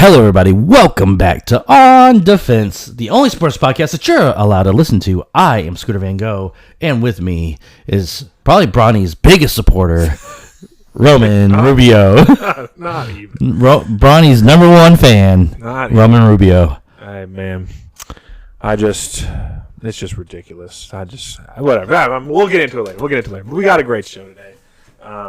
Hello, everybody. Welcome back to On Defense, the only sports podcast that you're allowed to listen to. I am Scooter Van Gogh, and with me is probably Bronny's biggest supporter, Roman Rubio. Not even. Bronny's number one fan, Roman Rubio. Hey, man. It's just ridiculous. Whatever. We'll get into it later. But we got a great show today.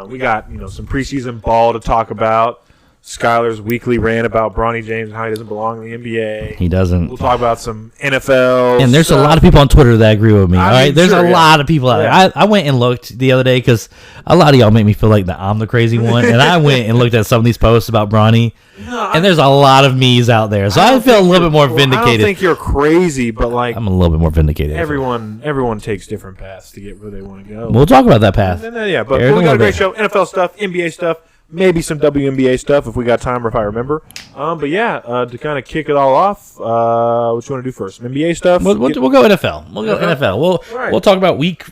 We got, some preseason ball to talk about. Skylar's weekly rant about Bronny James and how he doesn't belong in the NBA. He doesn't. We'll talk about some NFL And there's a lot of people on Twitter that agree with me. All right, there's a lot of people out there. Yeah. I went and looked the other day because a lot of y'all make me feel like that I'm the crazy one. And I went and looked at some of these posts about Bronny. And there's a lot of me's out there. So I feel a little bit more vindicated. I don't think you're crazy, but I'm a little bit more vindicated. Everyone takes different paths to get where they want to go. We'll talk about that path. But we got a great show. NFL stuff, NBA stuff. Maybe some WNBA stuff if we got time or if I remember. To kind of kick it all off, what you want to do first? Some NBA stuff? We'll go NFL. We'll go NFL. We'll talk about week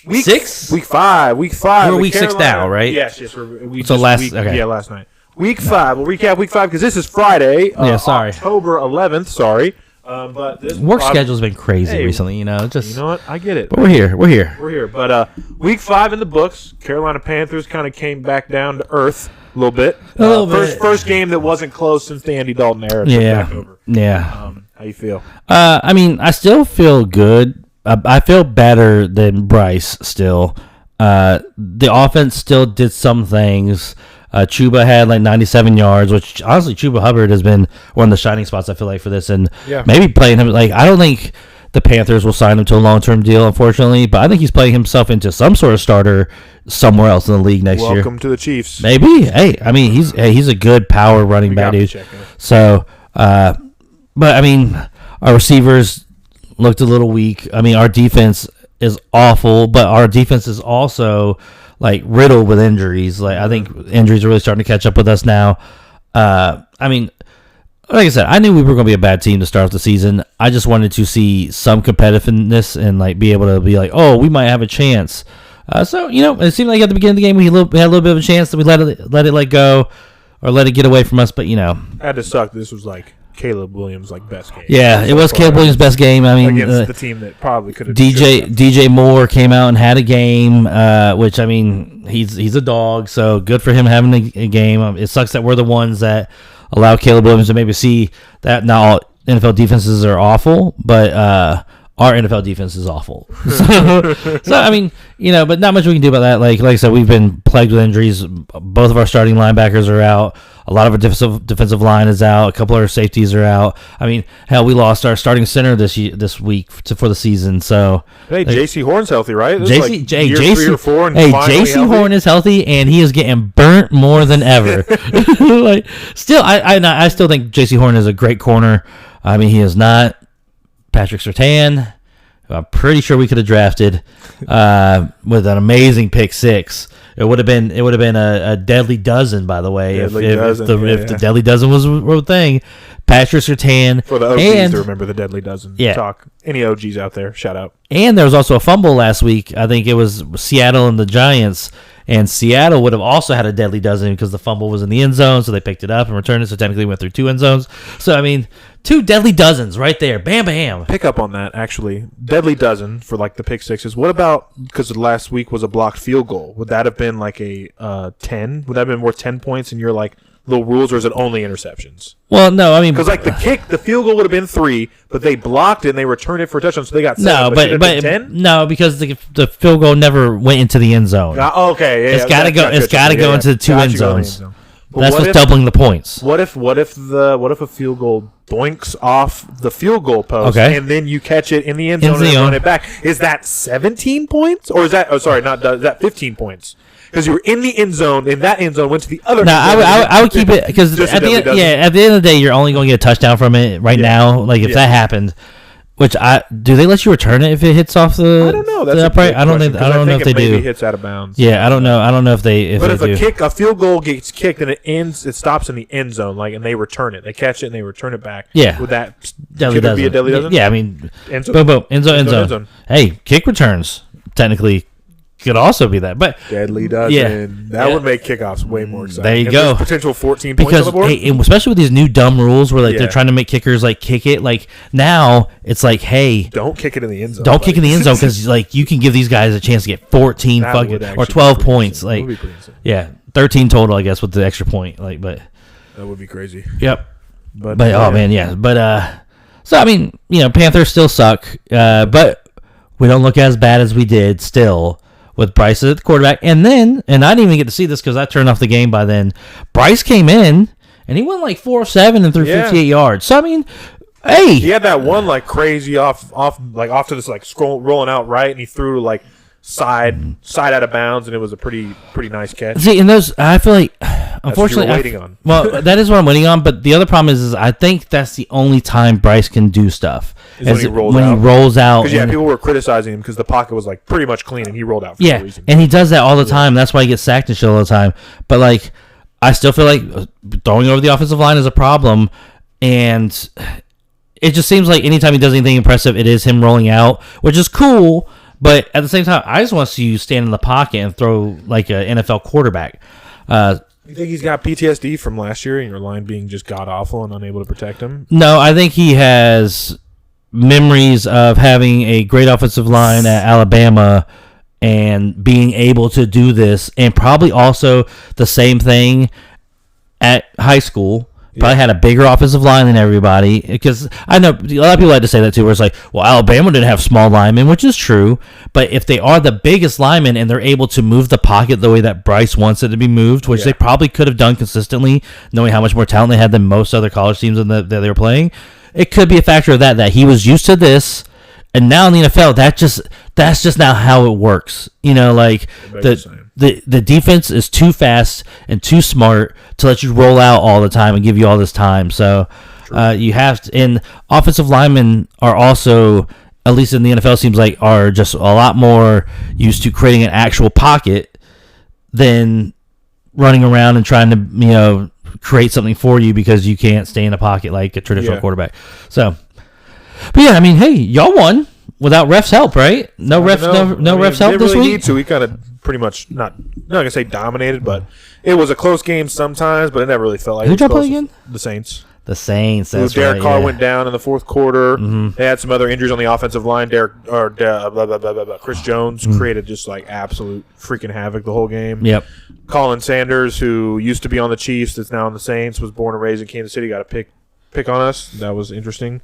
6? Week 5. We're week 6 now, right? Yes. Last night. Week 5. We'll recap week 5 because this is Friday. October 11th. Sorry. But this work schedule's been crazy recently, you know what? I get it. But we're here. But week 5 in the books. Carolina Panthers kind of came back down to earth a little bit. First game that wasn't close since the Andy Dalton era. Back over. Yeah. How you feel? I still feel good. I feel better than Bryce still. The offense still did some things. Chuba had 97 yards, which honestly Chuba Hubbard has been one of the shining spots I feel like for this, and maybe playing him I don't think the Panthers will sign him to a long-term deal, unfortunately, but I think he's playing himself into some sort of starter somewhere else in the league next year. Welcome to the Chiefs. Maybe. Hey, he's a good power running back dude. So, our receivers looked a little weak. Our defense is awful, but our defense is also riddled with injuries. I think injuries are really starting to catch up with us now. Like I said, I knew we were going to be a bad team to start off the season. I just wanted to see some competitiveness and be able to be we might have a chance. It seemed like at the beginning of the game we had a little bit of a chance that we let it go or let it get away from us. But had to suck. This was Caleb Williams' best game. Yeah, it was Caleb Williams' best game. Against the team that probably could have. DJ Moore came out and had a game, which he's a dog, so good for him having a game. It sucks that we're the ones that allow Caleb Williams to maybe see that not all NFL defenses are awful, but our NFL defense is awful. But not much we can do about that. Like I said, we've been plagued with injuries. Both of our starting linebackers are out. A lot of our defensive line is out. A couple of our safeties are out. We lost our starting center this week for the season. So J.C. Horn's healthy, right? J.C. 3 or 4 J.C. Horn is healthy, and he is getting burnt more than ever. I still think J.C. Horn is a great corner. He is not Patrick Surtain, who I'm pretty sure we could have drafted with an amazing pick 6. It would have been a deadly dozen, by the way, if the deadly dozen was a thing. Patrick Surtain. For the OGs to remember the deadly dozen talk. Any OGs out there, shout out. And there was also a fumble last week. I think it was Seattle and the Giants. And Seattle would have also had a deadly dozen because the fumble was in the end zone, so they picked it up and returned it. So technically went through 2 end zones. So, 2 deadly dozens right there. Bam, bam. Pick up on that, actually. Deadly dozen for the pick 6s. What about, because last week was a blocked field goal, would that have been a 10? Would that have been worth 10 points in your little rules, or is it only interceptions? Well, no, because the field goal would have been 3, but they blocked it and they returned it for a touchdown, so they got 7. No, but 10? No, because the field goal never went into the end zone. Okay, it's got to go. It's got to go into the 2 end zones. That's what's doubling the points. What if a field goal doinks off the field goal post, and then you catch it in the end zone and run it back? Is that 17 points, or is that? Is that 15 points? Because you were in the end zone, and that end zone went to the other. No, I would keep it because at the end of the day, you're only going to get a touchdown from it now. If that happened, which do they let you return it if it hits off the? I don't know. That's a I don't know if they do. Maybe hits out of bounds. Yeah, I don't know. I don't know if they. But if a field goal gets kicked and it stops in the end zone, and they return it, they catch it and they return it back. Yeah, would that be a deadly dozen? Yeah, end zone. Hey, kick returns technically could also be that. But deadly dozen. That would make kickoffs way more exciting. There you go. Potential 14 points on the board. Hey, and especially with these new dumb rules where they're trying to make kickers kick it. Now it's hey, don't kick it in the end zone. Don't kick in the end zone because you can give these guys a chance to get 14 or 12 points. 13 total, I guess, with the extra point. But that would be crazy. Yep. But oh man, yeah. But so I mean, Panthers still suck. But we don't look as bad as we did still with Bryce at the quarterback. And I didn't even get to see this because I turned off the game by then. Bryce came in and he went 4 of 7 and threw 58 yards. So I mean, hey, he had that one crazy off to this rolling out right, and he threw side out of bounds, and it was a pretty nice catch. See, and those I feel unfortunately, that's what you're waiting on. Well, that is what I'm waiting on. But the other problem is I think that's the only time Bryce can do stuff when he rolls out. Because people were criticizing him because the pocket was pretty much clean, and he rolled out for no reason. And he does that all the time. That's why he gets sacked and shit all the time. But I still feel throwing over the offensive line is a problem, and it just seems like anytime he does anything impressive, it is him rolling out, which is cool. But at the same time, I just want to see you stand in the pocket and throw like an NFL quarterback. You think he's got PTSD from last year and your line being just god-awful and unable to protect him? No, I think he has memories of having a great offensive line at Alabama and being able to do this, and probably also the same thing at high school. Probably had a bigger offensive line than everybody, because I know a lot of people like to say that too, where it's well, Alabama didn't have small linemen, which is true, but if they are the biggest linemen and they're able to move the pocket the way that Bryce wants it to be moved, which they probably could have done consistently, knowing how much more talent they had than most other college teams that they were playing, it could be a factor of that he was used to this, and now in the NFL, that's just now how it works. The defense is too fast and too smart to let you roll out all the time and give you all this time. So you have to, and offensive linemen are also, at least in the NFL, seems are just a lot more used to creating an actual pocket than running around and trying to create something for you because you can't stay in a pocket like a traditional quarterback. So, but yeah, I mean, hey, y'all won without refs help, right? No refs help this week. Need to. We kind of pretty much not gonna say dominated, but it was a close game sometimes. But it never really felt like. Who'd y'all play again? The Saints. The Saints. That's Derek right, Carr went down in the fourth quarter. Mm-hmm. They had some other injuries on the offensive line. Chris Jones created just absolute freaking havoc the whole game. Yep. Colin Sanders, who used to be on the Chiefs, that's now on the Saints, was born and raised in Kansas City. Got a pick on us. That was interesting,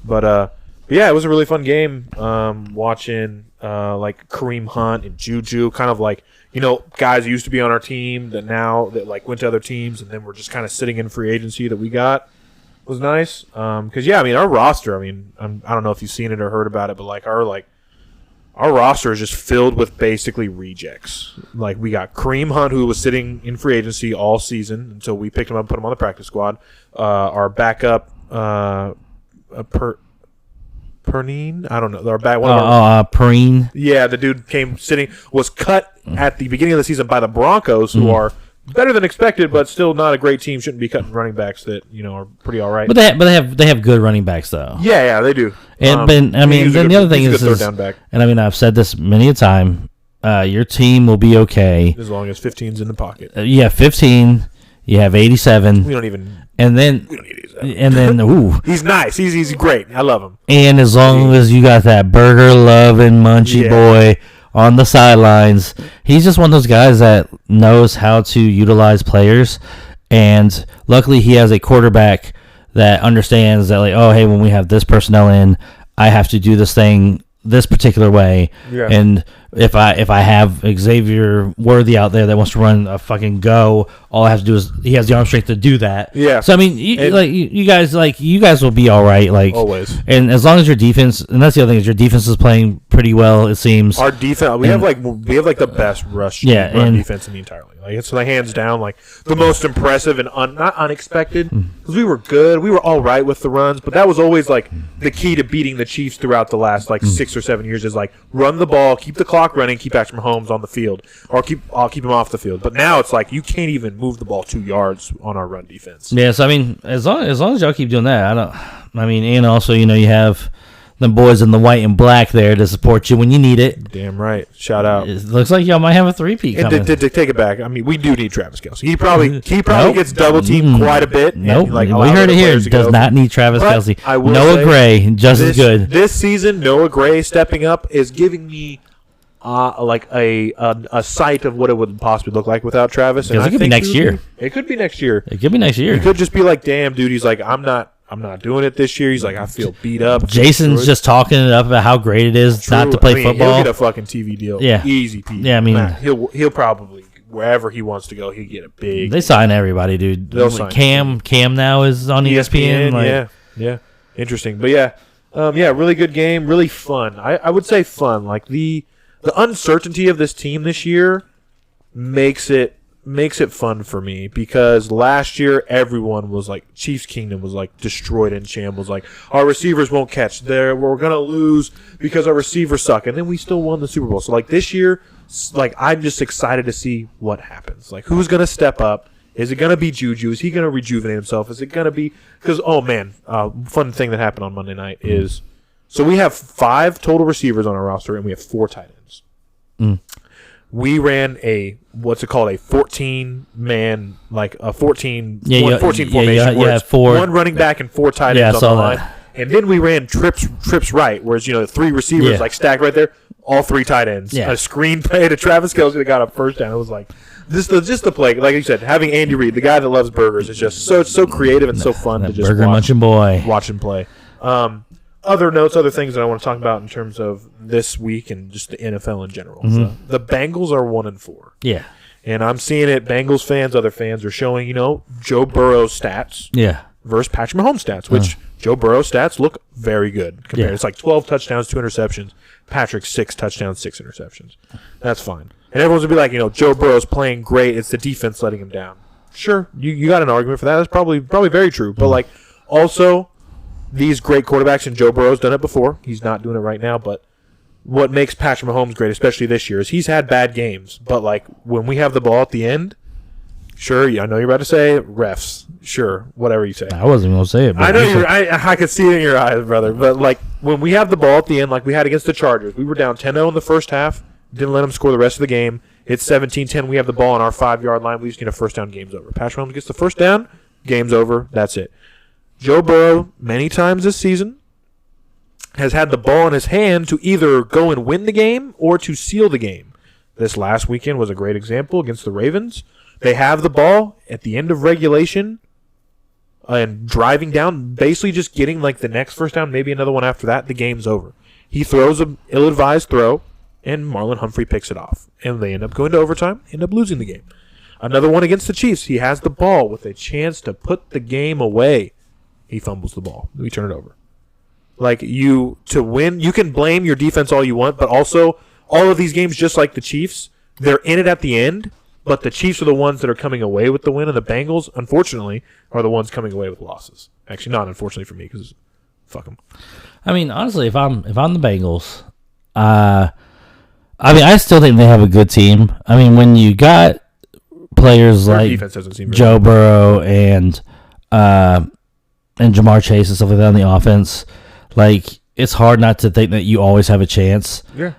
but yeah, it was a really fun game. Watching Kareem Hunt and Juju, kind of guys who used to be on our team that went to other teams and then were just kind of sitting in free agency that we got was nice. Because our roster. I don't know if you've seen it or heard about it, but our roster is just filled with basically rejects. We got Kareem Hunt, who was sitting in free agency all season until we picked him up and put him on the practice squad. Our backup, Pernine? I don't know. Our back. Perrine. Yeah, the dude was cut at the beginning of the season by the Broncos, who are better than expected, but still not a great team. Shouldn't be cutting running backs that are pretty all right. But they have good running backs though. Yeah, they do. And then the other thing is, down back. And I've said this many a time. Your team will be okay as long as 15's in the pocket. 15. You have 87. We don't even. And then, we don't need 87. And then, ooh, he's nice. He's great. I love him. And as long as you got that burger loving munchy boy on the sidelines, he's just one of those guys that knows how to utilize players. And luckily, he has a quarterback that understands that, hey, when we have this personnel in, I have to do this thing this particular way. Yeah. And if I have Xavier Worthy out there that wants to run a fucking go, all I have to do is he has the arm strength to do that. Yeah. So you guys will be all right. Always. And as long as your defense, and that's the other thing, is your defense is playing pretty well. It seems our defense. We have the best rush. Run defense in the entire league. It's hands down the most impressive and not unexpected, because we were good. We were all right with the runs, but that was always the key to beating the Chiefs throughout the last 6 or 7 years is run the ball, keep the clock running, keep Patrick Mahomes on the field, or I'll keep him off the field. But now it's you can't even move the ball 2 yards on our run defense. Yeah, so as long as y'all keep doing that, and also you have them boys in the white and black there to support you when you need it. Damn right. Shout out. It looks like y'all might have a three-peat coming. To take it back, I mean, we do need Travis Kelce. He probably gets double teamed quite a bit. Nope. Like, we heard it here. Does not need Travis Kelce. Noah Gray, just as good. This season, Noah Gray stepping up is giving me like a sight of what it would possibly look like without Travis. And it could be next year. It could be next year. It could be next year. He could just be like, damn, dude. He's like, I'm not doing it this year. He's like, I feel beat up. Jason's just talking it up about how great it is not to play football. He'll get a fucking TV deal. Yeah. Easy peasy. Yeah, I mean, he'll probably, wherever he wants to go, he'll get a big. They sign everybody, dude. They'll sign Cam now is on ESPN. Yeah. Interesting. But really good game. Really fun. I would say fun. Like the uncertainty of this team this year makes it fun for me, because last year everyone was like, Chiefs Kingdom was like destroyed in shambles. Like, our receivers won't catch. We're gonna lose because our receivers suck, and then we still won the Super Bowl. So like this year, like I'm just excited to see what happens. Like, who's gonna step up? Is it gonna be Juju? Is he gonna rejuvenate himself? Is it gonna be because fun thing that happened on Monday night is, so we have 5 total receivers on our roster and we have 4 tight ends. We ran a 14-man, like a 14 formation. Yeah, 4. 1 running back and 4 tight ends on the line. And then we ran trips right, whereas 3 receivers like stacked right there, all 3 tight ends. Yeah. A screen play to Travis Kelce that got a first down. It was like just the play, like you said, having Andy Reid, the guy that loves burgers, is just so creative and so fun to just burger munching boy watch him play. Other notes, other things that I want to talk about in terms of this week and just the NFL in general. Mm-hmm. The Bengals are 1-4. Yeah. And I'm seeing it. Bengals fans, other fans are showing, Joe Burrow's stats versus Patrick Mahomes' stats, which Joe Burrow's stats look very good compared. Yeah. It's like 12 touchdowns, 2 interceptions. Patrick's 6 touchdowns, 6 interceptions. That's fine. And everyone's going to be like, Joe Burrow's playing great. It's the defense letting him down. Sure, you got an argument for that. That's probably very true. But, like, also, these great quarterbacks, and Joe Burrow's done it before. He's not doing it right now, but what makes Patrick Mahomes great, especially this year, is he's had bad games. But, like, when we have the ball at the end, sure, I know you're about to say refs. Sure, whatever you say. I wasn't going to say it. But I know I could see it in your eyes, brother. But, like, when we have the ball at the end, like we had against the Chargers, we were down 10-0 in the first half, didn't let them score the rest of the game. It's 17-10. We have the ball on our 5-yard line. We just get a first down, game's over. Patrick Mahomes gets the first down, game's over. That's it. Joe Burrow, many times this season, has had the ball in his hand to either go and win the game or to seal the game. This last weekend was a great example against the Ravens. They have the ball at the end of regulation and driving down, basically just getting like the next first down, maybe another one after that, the game's over. He throws an ill-advised throw, and Marlon Humphrey picks it off. And they end up going to overtime, end up losing the game. Another one against the Chiefs. He has the ball with a chance to put the game away. He fumbles the ball. We turn it over. Like, to win, you can blame your defense all you want, but also all of these games, just like the Chiefs, they're in it at the end, but the Chiefs are the ones that are coming away with the win, and the Bengals, unfortunately, are the ones coming away with losses. Actually, not unfortunately for me, because fuck them. I mean, honestly, if I'm the Bengals, I still think they have a good team. I mean, when you got players like Joe Burrow and Jamar Chase and stuff like that on the offense, like, it's hard not to think that you always have a chance. Yeah.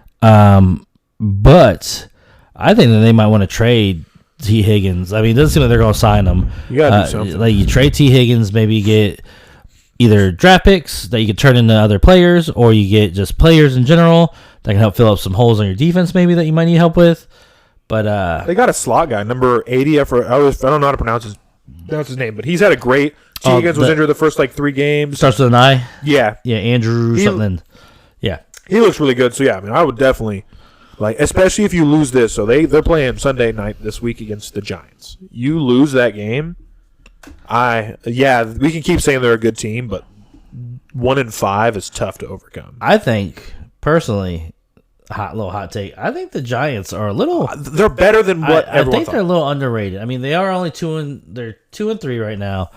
But I think that they might want to trade T. Higgins. I mean, it doesn't seem like they're going to sign him. You got to do something. Like, you trade T. Higgins, maybe you get either draft picks that you can turn into other players, or you get just players in general that can help fill up some holes on your defense maybe that you might need help with. But they got a slot guy, number 80. I don't know how to pronounce his name, but he's had a great. T. Higgins was injured the first 3 games. Starts with an I. Yeah, Andrew something. Yeah, he looks really good. So yeah, I mean, I would definitely especially if you lose this. So they're playing Sunday night this week against the Giants. You lose that game, we can keep saying they're a good team, but 1-5 is tough to overcome. I think personally, little hot take. I think the Giants are a little. They're better than what everyone I think thought. they're a little underrated. I mean, they are only 2-3 right now.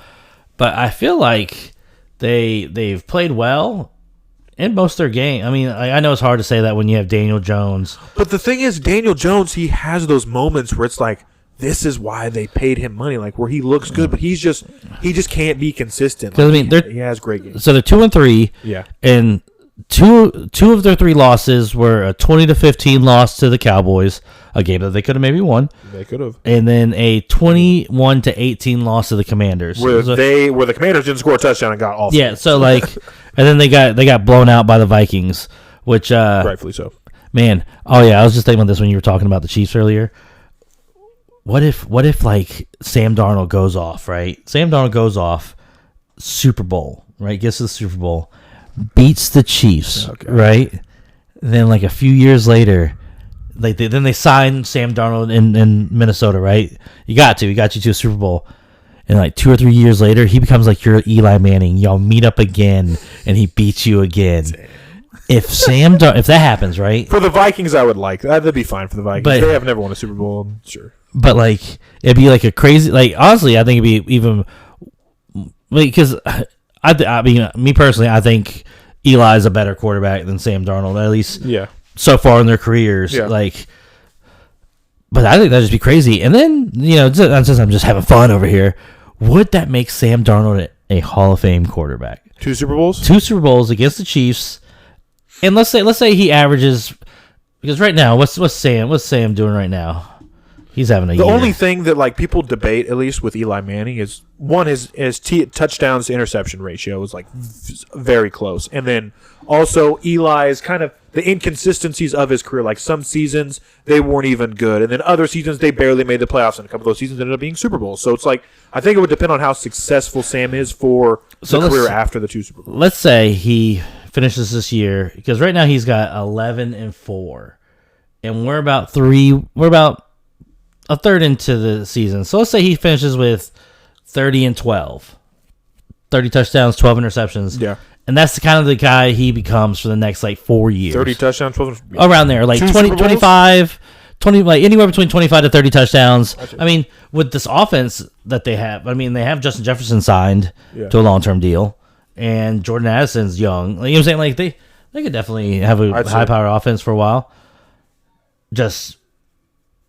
But I feel like they've played well in most of their game. I mean, I know it's hard to say that when you have Daniel Jones. But the thing is, Daniel Jones, he has those moments where it's like, this is why they paid him money, like where he looks good, but he just can't be consistent. Because he has great games. So they're 2-3. Yeah. And two of their 3 losses were a 20-15 loss to the Cowboys, a game that they could have maybe won. They could have. And then a 21-18 loss to the Commanders. Where the Commanders didn't score a touchdown and got off. Yeah, so and then they got blown out by the Vikings, which rightfully so. Man, I was just thinking about this when you were talking about the Chiefs earlier. What if like Sam Darnold goes off, right? Sam Darnold goes off, Super Bowl, right? Gets to the Super Bowl, beats the Chiefs, right? And then like a few years later, then they sign Sam Darnold in Minnesota, right? He got you to a Super Bowl. And like 2 or 3 years later, he becomes like your Eli Manning. Y'all meet up again, and he beats you again. Damn. If that happens, right? For the Vikings, I would like that'd be fine for the Vikings. But they have never won a Super Bowl, sure. But like, it'd be like a crazy. Like honestly, I think it'd be even because I mean, me personally, I think Eli is a better quarterback than Sam Darnold, at least so far in their careers. Yeah. Like, but I think that'd just be crazy. And then since I'm just having fun over here, would that make Sam Darnold a Hall of Fame quarterback? 2 Super Bowls? 2 Super Bowls against the Chiefs. And let's say he averages, because right now, what's Sam doing right now? He's having a year. The only thing that like people debate, at least with Eli Manning, is one his touchdowns to interception ratio is like very close, and then also Eli's kind of the inconsistencies of his career. Like some seasons they weren't even good, and then other seasons they barely made the playoffs, and a couple of those seasons ended up being Super Bowls. So it's like I think it would depend on how successful Sam is for the career after the 2 Super Bowls. Let's say he finishes this year, because right now he's got 11-4, and we're about a third into the season. So let's say he finishes with 30-12, 30 touchdowns, 12 interceptions. Yeah. And that's the kind of the guy he becomes for the next like 4 years. 30 touchdowns, 12 around there, like 20, 25, 20, like anywhere between 25 to 30 touchdowns. I mean, with this offense that they have, I mean, they have Justin Jefferson signed to a long-term deal, and Jordan Addison's young. Like, you know what I'm saying? Like they could definitely have a high-power offense for a while. Just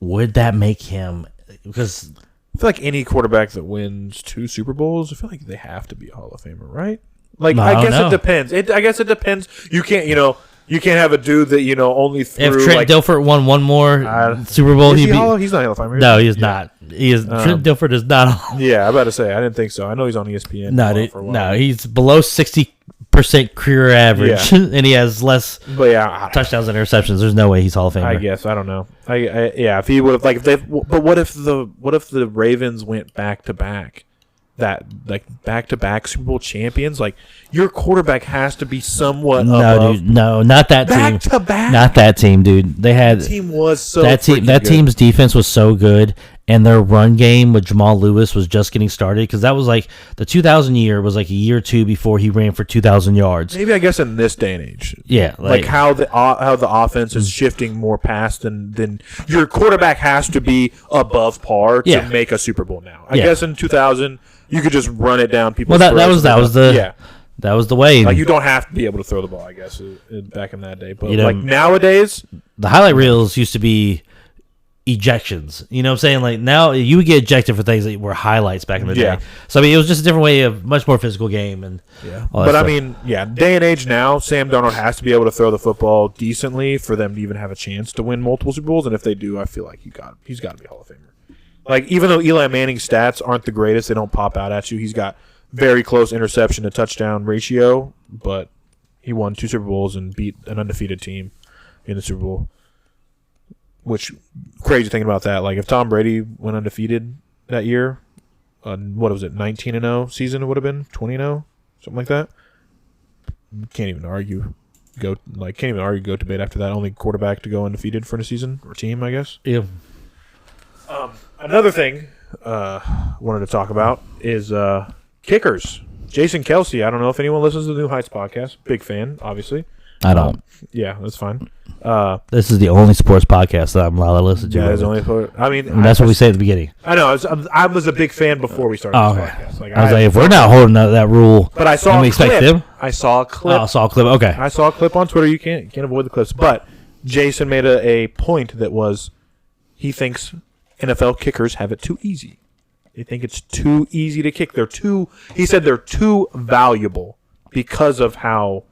would that make him? Because I feel like any quarterback that wins 2 Super Bowls, I feel like they have to be a Hall of Famer, right? Like I guess it depends. I guess it depends. You can't, you can't have a dude that only threw. If Trent Dilfer won one more Super Bowl, he's not Hall of Famer. No, he's not. He is. Trent Dilfer is not. Yeah, I'm about to say I didn't think so. I know he's on ESPN. No, he's below 60% career average, and he has less touchdowns and interceptions. There's no way he's Hall of Famer. I guess I don't know. If he would have but what if the Ravens went back to back? Back-to-back Super Bowl champions, like your quarterback has to be somewhat above. Dude, no, not that team. Back-to-back, not that team, dude. They had that team was so that team's defense was so good, and their run game with Jamal Lewis was just getting started, because that was like the 2000 year was like a year or two before he ran for 2,000 yards. Maybe I guess in this day and age, like how the offense is shifting more past than your quarterback has to be above par to make a Super Bowl now. I guess in 2000. You could just run it down people's that was the way. Like you don't have to be able to throw the ball, I guess, back in that day. But like nowadays, the highlight reels used to be ejections. You know what I'm saying? Like now you would get ejected for things that were highlights back in the day. So I mean, it was just a different way of much more physical game and But I mean, day and age now, Sam Darnold has to be able to throw the football decently for them to even have a chance to win multiple Super Bowls. And if they do, I feel like he's got to be Hall of Famer. Like, even though Eli Manning's stats aren't the greatest, they don't pop out at you. He's got very close interception to touchdown ratio, but he won 2 Super Bowls and beat an undefeated team in the Super Bowl. Which, crazy thing about that, like, if Tom Brady went undefeated that year, what was it, 19-0 season it would have been? 20-0? Something like that? Can't even argue goat debate after that. Only quarterback to go undefeated for a season, or team, I guess. Yeah. Another thing wanted to talk about is kickers. Jason Kelsey. I don't know if anyone listens to the New Heights podcast. Big fan, obviously. I don't. Yeah, that's fine. This is the only sports podcast that I'm allowed to listen to. Yeah, it's only. That's what we say at the beginning. I know. I was a big fan before we started this podcast. Like, I was like, if we're not holding that rule, but I saw a clip. I saw a clip. I saw a clip. Okay. I saw a clip on Twitter. You can't avoid the clips. But Jason made a point that was he thinks NFL kickers have it too easy. They think it's too easy to kick. He said they're too valuable because of how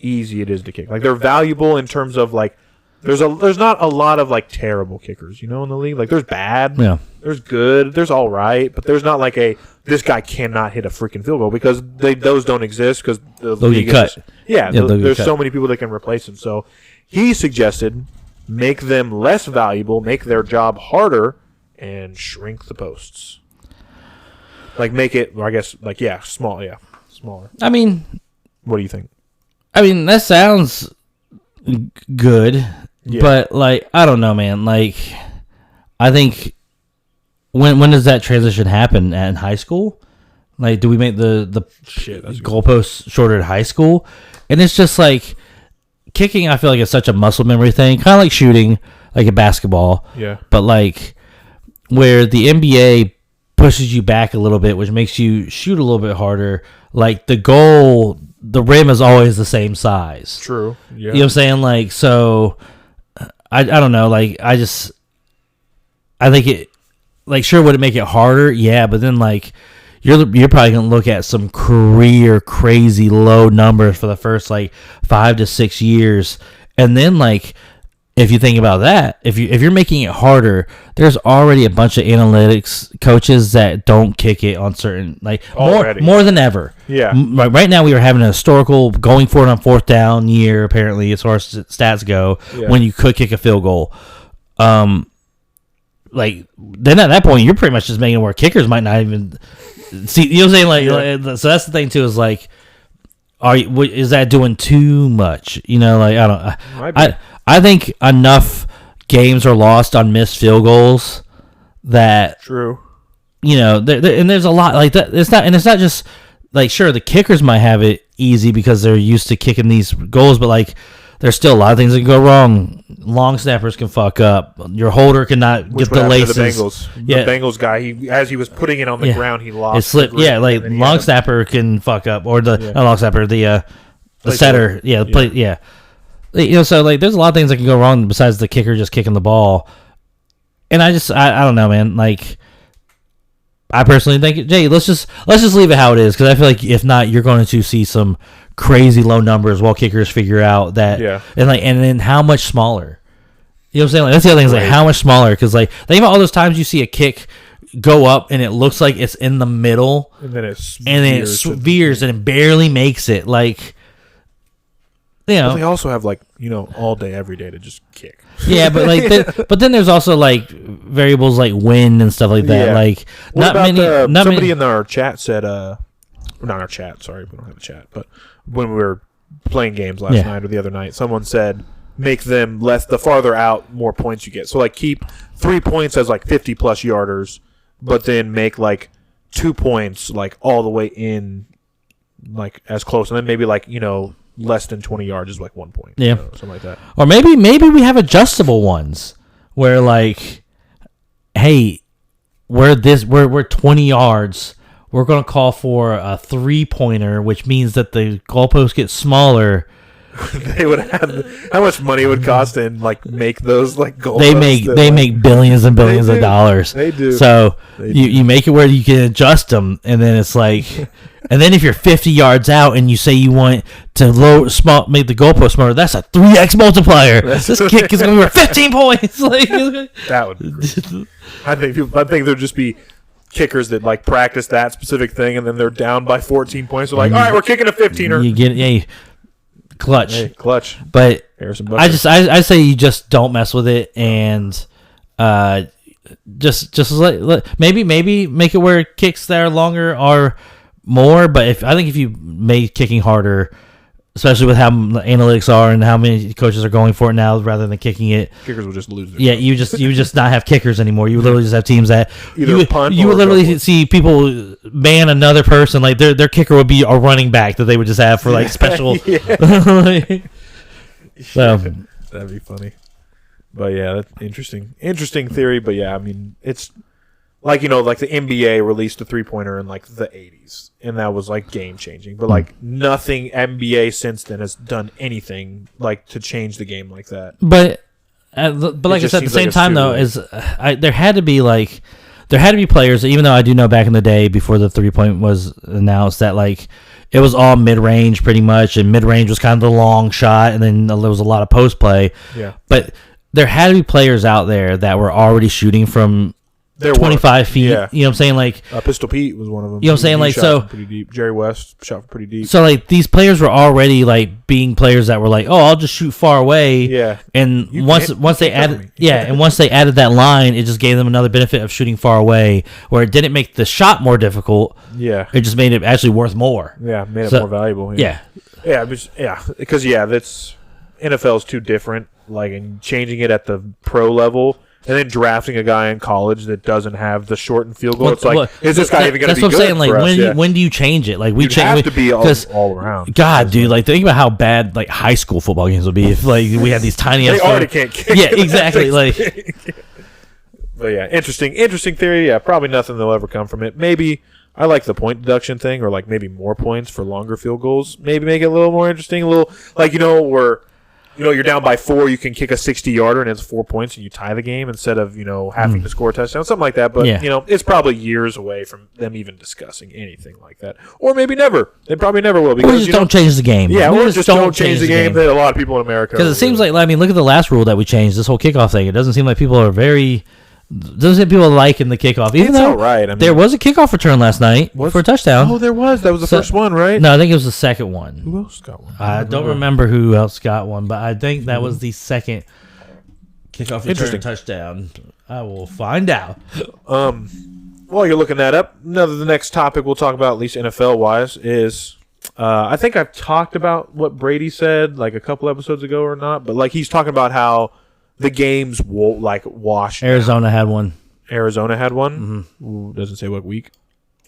easy it is to kick. Like they're valuable in terms of like there's not a lot of like terrible kickers, in the league. Like there's bad, there's good, there's all right, but there's not like this guy cannot hit a freaking field goal because those don't exist because the league get cut. There's so many people that can replace him. So he suggested make them less valuable, make their job harder, and shrink the posts. Like make it, I guess, like smaller. I mean, what do you think? I mean, that sounds good, but like I don't know, man. Like I think when does that transition happen in high school? Like, do we make the goalposts shorter at high school? And it's just like kicking. I feel like it's such a muscle memory thing, kind of like shooting, like a basketball. Yeah. But like where the NBA pushes you back a little bit, which makes you shoot a little bit harder. Like the rim is always the same size. True. Yeah. You know what I'm saying? Like, so I don't know. Like, I think it, like, sure, would it make it harder? Yeah, but then like you're probably gonna look at some career crazy low numbers for the first like 5 to 6 years, and then like if you think about that, if you're making it harder, there's already a bunch of analytics coaches that don't kick it on certain like more than ever. Yeah. Right now we are having a historical going for it on fourth down year apparently as far as stats go when you could kick a field goal. Like then at that point you're pretty much just making it where kickers might not even see. You know what I'm saying? Like so that's the thing too is like, is that doing too much? Like I think enough games are lost on missed field goals that true. And there's a lot like that. It's not just like sure the kickers might have it easy because they're used to kicking these goals, but like there's still a lot of things that can go wrong. Long snappers can fuck up. Your holder cannot get the laces. The Bengals guy, as he was putting it on the ground, he lost. It slipped. Yeah, like long snapper can fuck up, or not long snapper, the setter. So like there's a lot of things that can go wrong besides the kicker just kicking the ball. And I don't know, man. Like I personally think, Jay, let's just leave it how it is because I feel like if not, you're going to see some crazy low numbers while kickers figure out that. Yeah. And then how much smaller? You know what I'm saying? Like that's the other thing is like how much smaller because like think about all those times you see a kick go up and it looks like it's in the middle and then it veers and it barely makes it like. But they also have like all day every day to just kick. Yeah, but like but then there's also like variables like wind and stuff like that. Like somebody in our chat said not our chat, sorry, we don't have a chat, but when we were playing games last night or the other night, someone said make them less the farther out more points you get. So like keep 3 points as like 50 plus yarders, but then make like 2 points like all the way in like as close, and then maybe like less than 20 yards is like 1 point. Yeah. Something like that. Or maybe we have adjustable ones where like, hey, we're 20 yards. We're going to call for a 3-pointer, which means that the goalposts get smaller. They would have how much money it would cost to like make those like goalposts. They make billions and billions of dollars. They do. So you make it where you can adjust them, and then it's like, and then if you're 50 yards out and you say you want to make the goalpost smaller, that's a 3x multiplier. This kick is going to be worth 15 points. Like that would be great. I think there'd just be kickers that like practice that specific thing, and then they're down by 14 points. They're like, all right, we're kicking a 15er. You get clutch. But I say you just don't mess with it, and just maybe make it where kicks that are longer are more. But I think if you make kicking harder, especially with how the analytics are and how many coaches are going for it now rather than kicking it, kickers will just lose. You just not have kickers anymore. You would literally just have teams that either punt. You would literally see people ban another person. Like their kicker would be a running back that they would just have for like special. So that'd be funny. But yeah, that's interesting theory. But yeah, I mean it's like like the NBA released a 3-pointer in like the 80s, and that was like game changing. But like nothing NBA since then has done anything like to change the game like that. But like I said, at the same time though, there had to be players. Even though I do know back in the day before the 3-point was announced that like it was all mid-range pretty much, and mid-range was kind of the long shot, and then there was a lot of post play. Yeah. But there had to be players out there that were already shooting from 25 feet. Yeah. You know what I'm saying? Like Pistol Pete was one of them. You know what I'm saying? He Like, shot so from pretty deep. Jerry West shot from pretty deep. So like these players were already like being players that were like, oh, I'll just shoot far away. Yeah. And once they added and once they added that line, it just gave them another benefit of shooting far away, where it didn't make the shot more difficult. Yeah. It just made it actually worth more. Yeah, made it more valuable. Yeah. Because that's NFL's too different. Like, and changing it at the pro level. And then drafting a guy in college that doesn't have the shortened field goal. It's like, is this guy even going to be good? That's what I'm saying. Like, for us? when do you change it? Like, we have to be all around. God, dude, like, think about how bad like high school football games would be if like we had these tiny. They already can't kick. Yeah, exactly. Like, but yeah, interesting theory. Yeah, probably nothing that'll ever come from it. Maybe I like the point deduction thing, or like maybe more points for longer field goals. Maybe make it a little more interesting. A little like where. You're down by 4, you can kick a 60-yarder, and it's 4 points, and you tie the game instead of, having to score a touchdown, something like that. But, it's probably years away from them even discussing anything like that. Or maybe never. They probably never will. Because, or just don't change the game. Yeah, or just don't change the game that a lot of people in America. Because it seems like, look at the last rule that we changed, this whole kickoff thing. It doesn't seem like people are doesn't seem people liking the kickoff. Even though right. I mean, there was a kickoff return last night for a touchdown. Oh, there was. That was the first one, right? No, I think it was the second one. Who else got one? I don't remember who else got one, but I think that was the second kickoff return touchdown. I will find out. While you're looking that up, the next topic we'll talk about, at least NFL-wise, is I think I've talked about what Brady said like a couple episodes ago or not, but like he's talking about how the games will like wash. Arizona had one. Arizona had one. Mm-hmm. Ooh, doesn't say what week.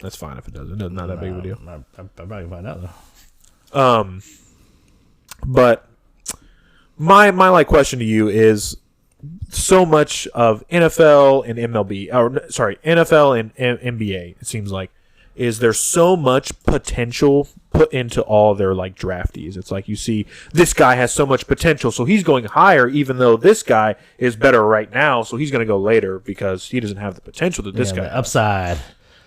That's fine if it doesn't. It's not that big of a deal. I probably find out though. But my like question to you is, so much of NFL and MLB, NFL and NBA, it seems like, is there so much potential put into all their like draftees. It's like you see this guy has so much potential, so he's going higher, even though this guy is better right now, so he's going to go later because he doesn't have the potential that this guy has. Upside.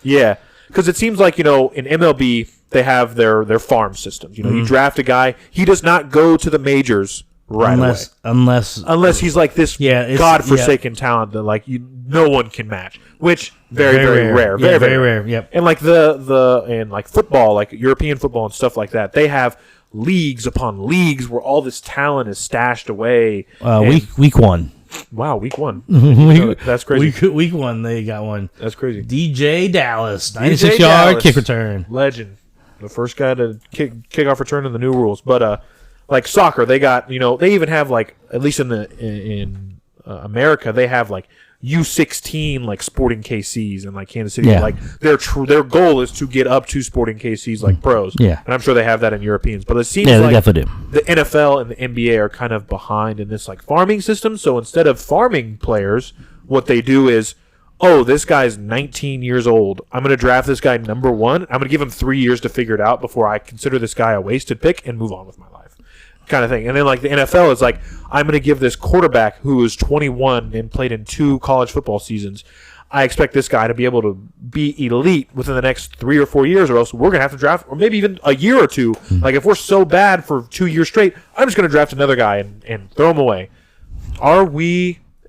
Yeah, because it seems like in MLB they have their farm systems. You draft a guy, he does not go to the majors right away. Unless he's like this godforsaken talent that like no one can match, which very rare. Very rare. Yep. And like and like football, like European football and stuff like that, they have leagues upon leagues where all this talent is stashed away. Week one. Wow, week one. That's crazy. Week one, they got one. That's crazy. DJ Dallas, 96-yard kick return. Legend. The first guy to kick off return in the new rules. But like soccer, they got they even have like, at least in America, they have like U16 like Sporting KCs and like Kansas City. Yeah. Like their goal is to get up to Sporting KCs like pros. Yeah. And I'm sure they have that in Europeans. But it seems they like definitely do. The NFL and the NBA are kind of behind in this like farming system. So instead of farming players, what they do is, oh, this guy's 19 years old. I'm going to draft this guy number 1. I'm going to give him 3 years to figure it out before I consider this guy a wasted pick and move on with my life. Kind of thing. And then like the NFL is like, I'm going to give this quarterback who is 21 and played in 2 college football seasons, I expect this guy to be able to be elite within the next 3 or 4 years, or else we're going to have to draft, or maybe even a year or two. Like if we're so bad for 2 years straight, I'm just going to draft another guy and throw him away.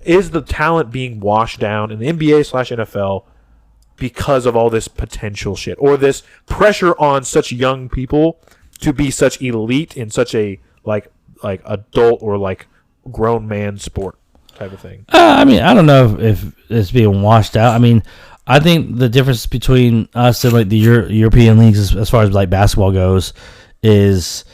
Is the talent being washed down in the NBA/NFL because of all this potential shit, or this pressure on such young people to be such elite in such a like adult or like grown man sport type of thing? I mean, I don't know if it's being washed out. I mean, I think the difference between us and like the European leagues, as far as like basketball goes, is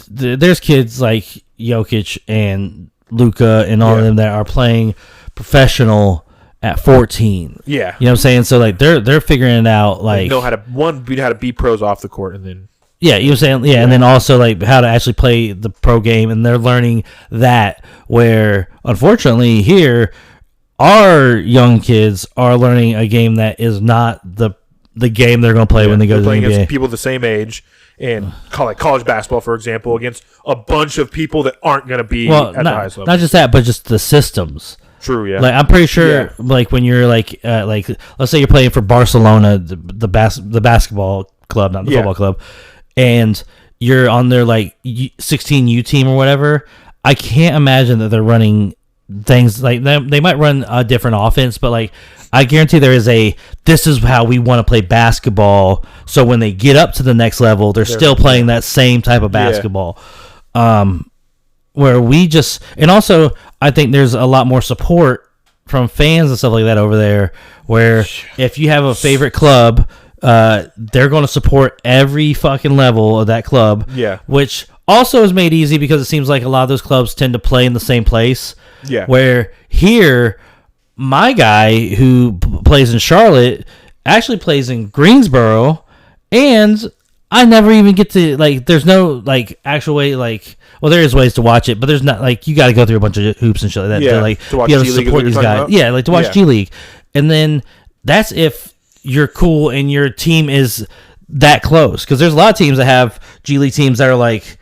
there's kids like Jokic and Luka and all of them that are playing professional at 14. Yeah. You know what I'm saying? So like they're figuring it out, like they know how to be pros off the court, and then yeah, you know what I'm saying? Yeah, and then also like how to actually play the pro game, and they're learning that, where unfortunately here our young kids are learning a game that is not the game they're going to play when they go to the NBA. Against people the same age in college basketball, for example, against a bunch of people that aren't going to be at the highest level. Not just that, but just the systems. True, yeah. Like I'm pretty sure, like when you're like let's say you're playing for Barcelona, the basketball club, not the football club, and you're on their like 16U team or whatever. I can't imagine that they're running things like they might run a different offense, but like I guarantee there is this is how we want to play basketball. So when they get up to the next level, they're still playing that same type of basketball. Where we just, and also I think there's a lot more support from fans and stuff like that over there, where if you have a favorite club, they're going to support every fucking level of that club. Yeah. Which also is made easy because it seems like a lot of those clubs tend to play in the same place. Yeah. Where here, my guy who plays in Charlotte actually plays in Greensboro, and I never even get to, like, there's no, like, actual way, like, well, there is ways to watch it, but there's not, like, you got to go through a bunch of hoops and shit like that to, like, to watch be able to G-League support these guys. about? Yeah, like, to watch G League. And then that's if you're cool and your team is that close. Because there's a lot of teams that have G League teams that are, like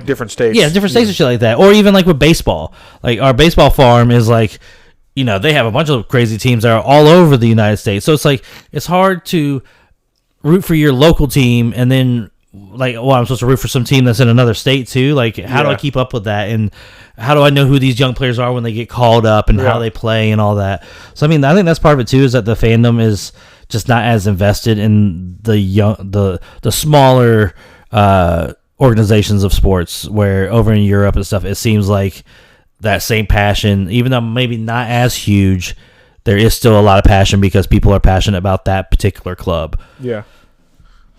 different states. Yeah, different states and shit like that. Or even, like, with baseball. Like, our baseball farm is, like, you know, they have a bunch of crazy teams that are all over the United States. So it's, like, it's hard to root for your local team and then like, well, I'm supposed to root for some team that's in another state too. Like, how do I keep up with that? And how do I know who these young players are when they get called up and how they play and all that? So, I mean, I think that's part of it too, is that the fandom is just not as invested in the smaller organizations of sports, where over in Europe and stuff, it seems like that same passion, even though maybe not as huge, there is still a lot of passion because people are passionate about that particular club. Yeah.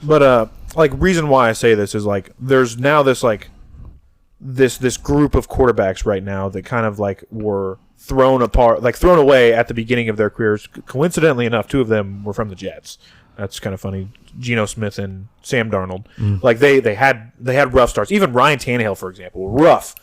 But, like, reason why I say this is, like, there's now this, like, this group of quarterbacks right now that kind of, like, were thrown away at the beginning of their careers. Coincidentally enough, two of them were from the Jets. That's kind of funny. Geno Smith and Sam Darnold. Like, they had rough starts. Even Ryan Tannehill, for example, rough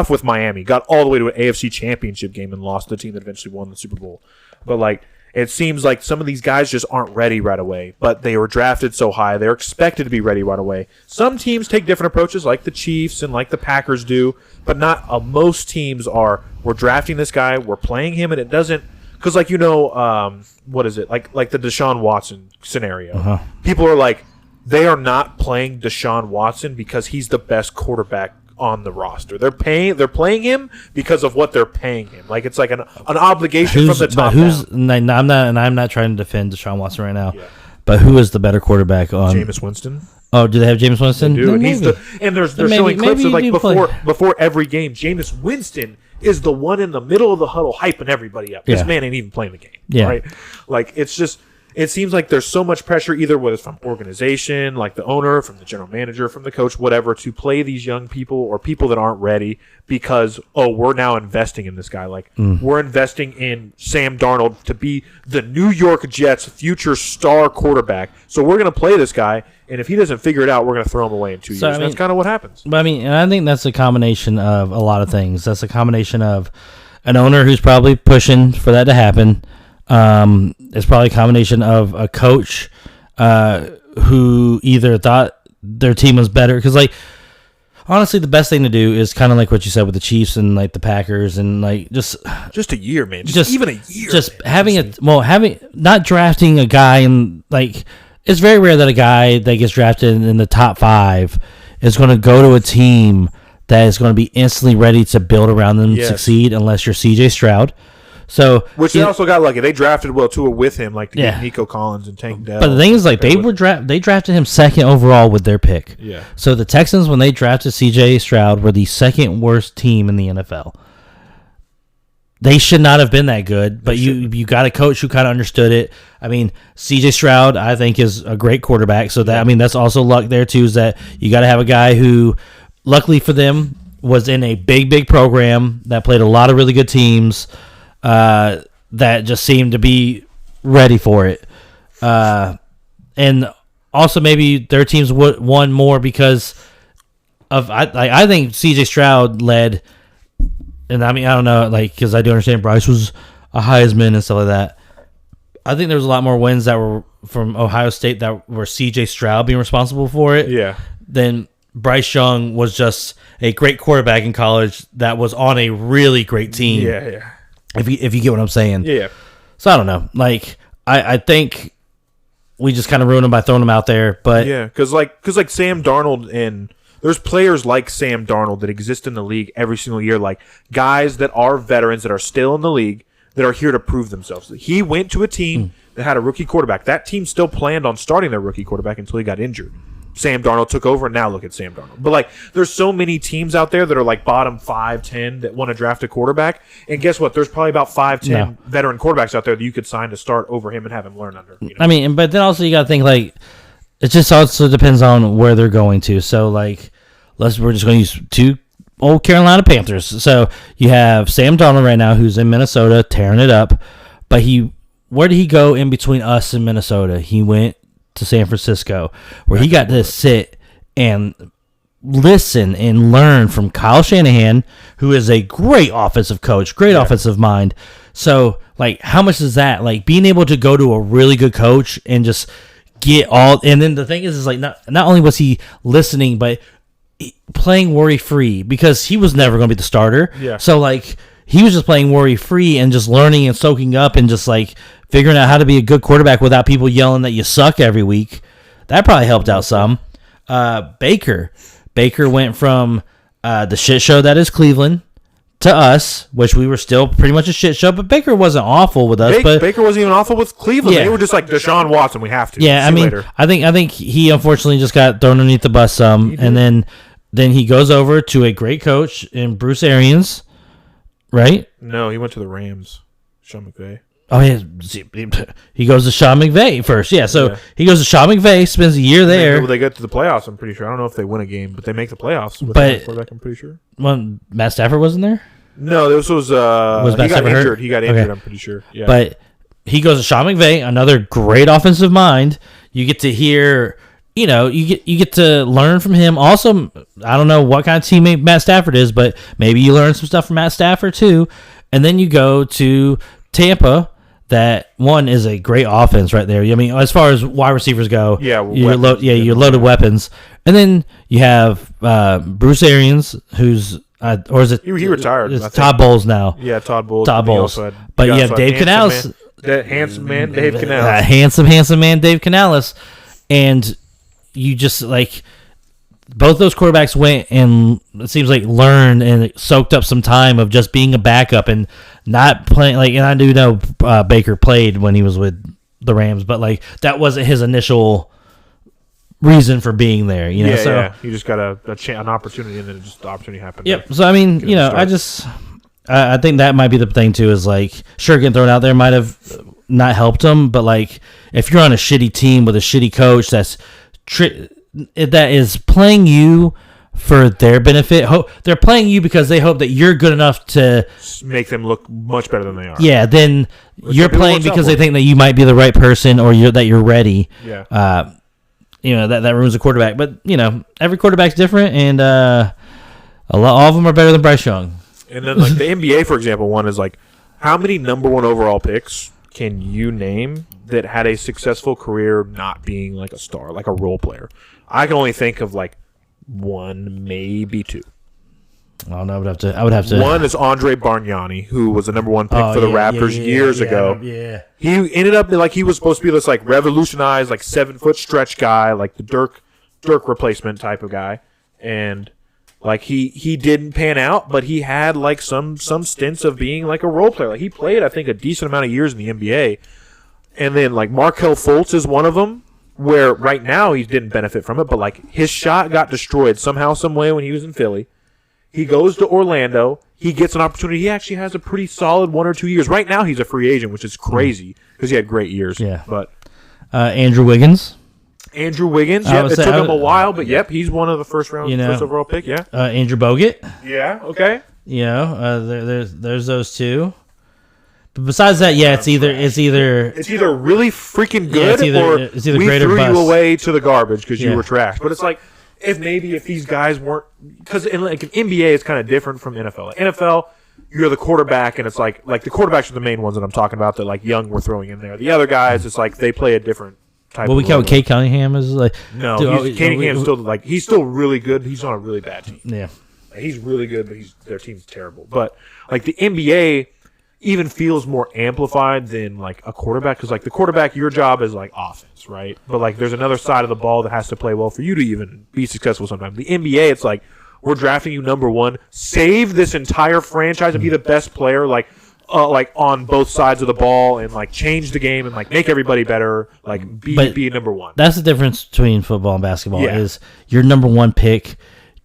with Miami. Got all the way to an AFC championship game and lost to the team that eventually won the Super Bowl. But, like, it seems like some of these guys just aren't ready right away, but they were drafted so high, they're expected to be ready right away. Some teams take different approaches, like the Chiefs and like the Packers do, but not most teams are, we're drafting this guy, we're playing him, and it doesn't, because, like, you know, what is it? Like the Deshaun Watson scenario. People are like, they are not playing Deshaun Watson because he's the best quarterback on the roster. They're playing him because of what they're paying him. Like, it's like an obligation from the top down. I'm not trying to defend Deshaun Watson right now, but who is the better quarterback on Jameis Winston? Oh, do they have Jameis Winston? They do. And they're showing clips of, like, before every game, Jameis Winston is the one in the middle of the huddle hyping everybody up. This man ain't even playing the game. Right? Like, it's just, it seems like there's so much pressure, either whether it's from organization, like the owner, from the general manager, from the coach, whatever, to play these young people or people that aren't ready because, we're now investing in this guy. Like, we're investing in Sam Darnold to be the New York Jets' future star quarterback. So we're going to play this guy, and if he doesn't figure it out, we're going to throw him away in 2 years. I mean, that's kind of what happens. But I mean, and I think that's a combination of a lot of things. That's a combination of an owner who's probably pushing for that to happen. It's probably a combination of a coach who either thought their team was better, because, like, honestly, the best thing to do is kind of like what you said with the Chiefs and, like, the Packers, and, like, just a year, man. Just even a year. Just having not drafting a guy, and, like, it's very rare that a guy that gets drafted in the top 5 is going to go to a team that is going to be instantly ready to build around them and succeed, unless you're CJ Stroud. So, which they also got lucky. They drafted Tua with him, like, to get Nico Collins and Tank Dell. But the thing is, like, they drafted him second overall with their pick. Yeah. So the Texans, when they drafted CJ Stroud, were the second worst team in the NFL. They should not have been that good, but you got a coach who kind of understood it. I mean, CJ Stroud, I think, is a great quarterback. So that, I mean, that's also luck there too. Is that you got to have a guy who, luckily for them, was in a big program that played a lot of really good teams. That just seemed to be ready for it. And also maybe their teams won more because of, I think CJ Stroud led, and I mean, I don't know, like, because I do understand Bryce was a Heisman and stuff like that. I think there was a lot more wins that were from Ohio State that were CJ Stroud being responsible for it. Yeah. Than Bryce Young was just a great quarterback in college that was on a really great team. Yeah. If you get what I'm saying. Yeah. So I don't know. Like I think we just kind of ruined him by throwing him out there. But yeah, because Sam Darnold and there's players like Sam Darnold that exist in the league every single year, like guys that are veterans that are still in the league that are here to prove themselves. He went to a team that had a rookie quarterback. That team still planned on starting their rookie quarterback until he got injured. Sam Darnold took over, and now look at Sam Darnold. But, like, there's so many teams out there that are, like, bottom 5, 10 that want to draft a quarterback. And guess what? There's probably about 5, 10 veteran quarterbacks out there that you could sign to start over him and have him learn under. You know? I mean, but then also you got to think, like, it just also depends on where they're going to. So, like, we're just going to use 2 old Carolina Panthers. So, you have Sam Darnold right now who's in Minnesota tearing it up. But where did he go in between us and Minnesota? He went to San Francisco, where he got to sit and listen and learn from Kyle Shanahan, who is a great offensive coach, great offensive mind. So, like, how much is that? Like, being able to go to a really good coach and just get all. And then the thing is like, not only was he listening, but playing worry-free, because he was never going to be the starter. Yeah. So, like, he was just playing worry-free and just learning and soaking up and just, like, figuring out how to be a good quarterback without people yelling that you suck every week. That probably helped out some. Baker went from the shit show that is Cleveland to us, which we were still pretty much a shit show, but Baker wasn't awful with us. But Baker wasn't even awful with Cleveland. Yeah. They were just like Deshaun Watson. We have to. Yeah, See you I mean, later. I think he unfortunately just got thrown underneath the bus some, and then he goes over to a great coach in Bruce Arians, right? No, he went to the Rams. Sean McVay. Oh, yeah. He goes to Sean McVay first. Yeah, so he goes to Sean McVay, spends a year there. They get to the playoffs, I'm pretty sure. I don't know if they win a game, but they make the playoffs with But- the quarterback, I'm pretty sure. Well, Matt Stafford wasn't there? No, this was Matt he got Stafford hurt? injured. He got injured, Okay. I'm pretty sure. Yeah. But he goes to Sean McVay, another great offensive mind. You get to hear, you get to learn from him. Also, I don't know what kind of teammate Matt Stafford is, but maybe you learn some stuff from Matt Stafford too. And then you go to Tampa. That one is a great offense right there. I mean, as far as wide receivers go, you're loaded weapons. And then you have Bruce Arians, who's or is it he retired? It's Todd Bowles now. Yeah, Todd Bowles. Todd Bowles. But you have Dave Canales, that handsome man, Dave Canales. handsome man, Dave Canales, and you just like. Both those quarterbacks went and it seems like learned and soaked up some time of just being a backup and not playing. Like, and I do know Baker played when he was with the Rams, but like that wasn't his initial reason for being there. You know, Yeah. You just got an opportunity, and then just the opportunity happened. Yep. So I mean, I think that might be the thing too. Is like, sure, getting thrown out there might have not helped him, but like if you're on a shitty team with a shitty coach that is playing you for their benefit. They're playing you because they hope that you're good enough to make them look much better than they are. Yeah, then you're playing because they think that you might be the right person or that you're ready. Yeah. That ruins a quarterback. But, every quarterback's different, and all of them are better than Bryce Young. And then, like, the NBA, for example, one is like, how many number 1 overall picks can you name that had a successful career not being like a star, like a role player? I can only think of like 1, maybe 2. I don't know. I would have to. One is Andre Bargnani, who was the number 1 pick for the Raptors years ago. Yeah. He ended up like he was supposed to be this like revolutionized, like 7-foot stretch guy, like the Dirk replacement type of guy, and like he didn't pan out, but he had like some stints of being like a role player. Like he played, I think, a decent amount of years in the NBA, and then like Markelle Fultz is one of them. Where right now he didn't benefit from it, but like his shot got destroyed somehow, some way when he was in Philly. He goes to Orlando. He gets an opportunity. He actually has a pretty solid 1 or 2 years. Right now he's a free agent, which is crazy because he had great years. Yeah. But Andrew Wiggins. It took him a while, but he's one of the first overall pick. Yeah. Andrew Bogut. Yeah. Okay. There's those two. But besides that, it's either really freaking good, or it's either we great or threw bust. you away to the garbage because you were trash. But it's like if these guys weren't, because in like an NBA it's kind of different from NFL. Like NFL, you're the quarterback, and it's like the quarterbacks are the main ones that I'm talking about that like Young we're throwing in there. The other guys, it's like they play a different type. Well, we of count logo. Kate Cunningham as like Cunningham's still he's still really good. He's on a really bad team. Yeah. He's really good, but their team's terrible. But like the NBA even feels more amplified than like a quarterback, because like the quarterback, your job is like offense, right? But like there's another side of the ball that has to play well for you to even be successful sometimes. The NBA, it's like we're drafting you number one, save this entire franchise and be the best player, like on both sides of the ball, and like change the game and like make everybody better, like be number one. That's the difference between football and basketball. Yeah. Is your number one pick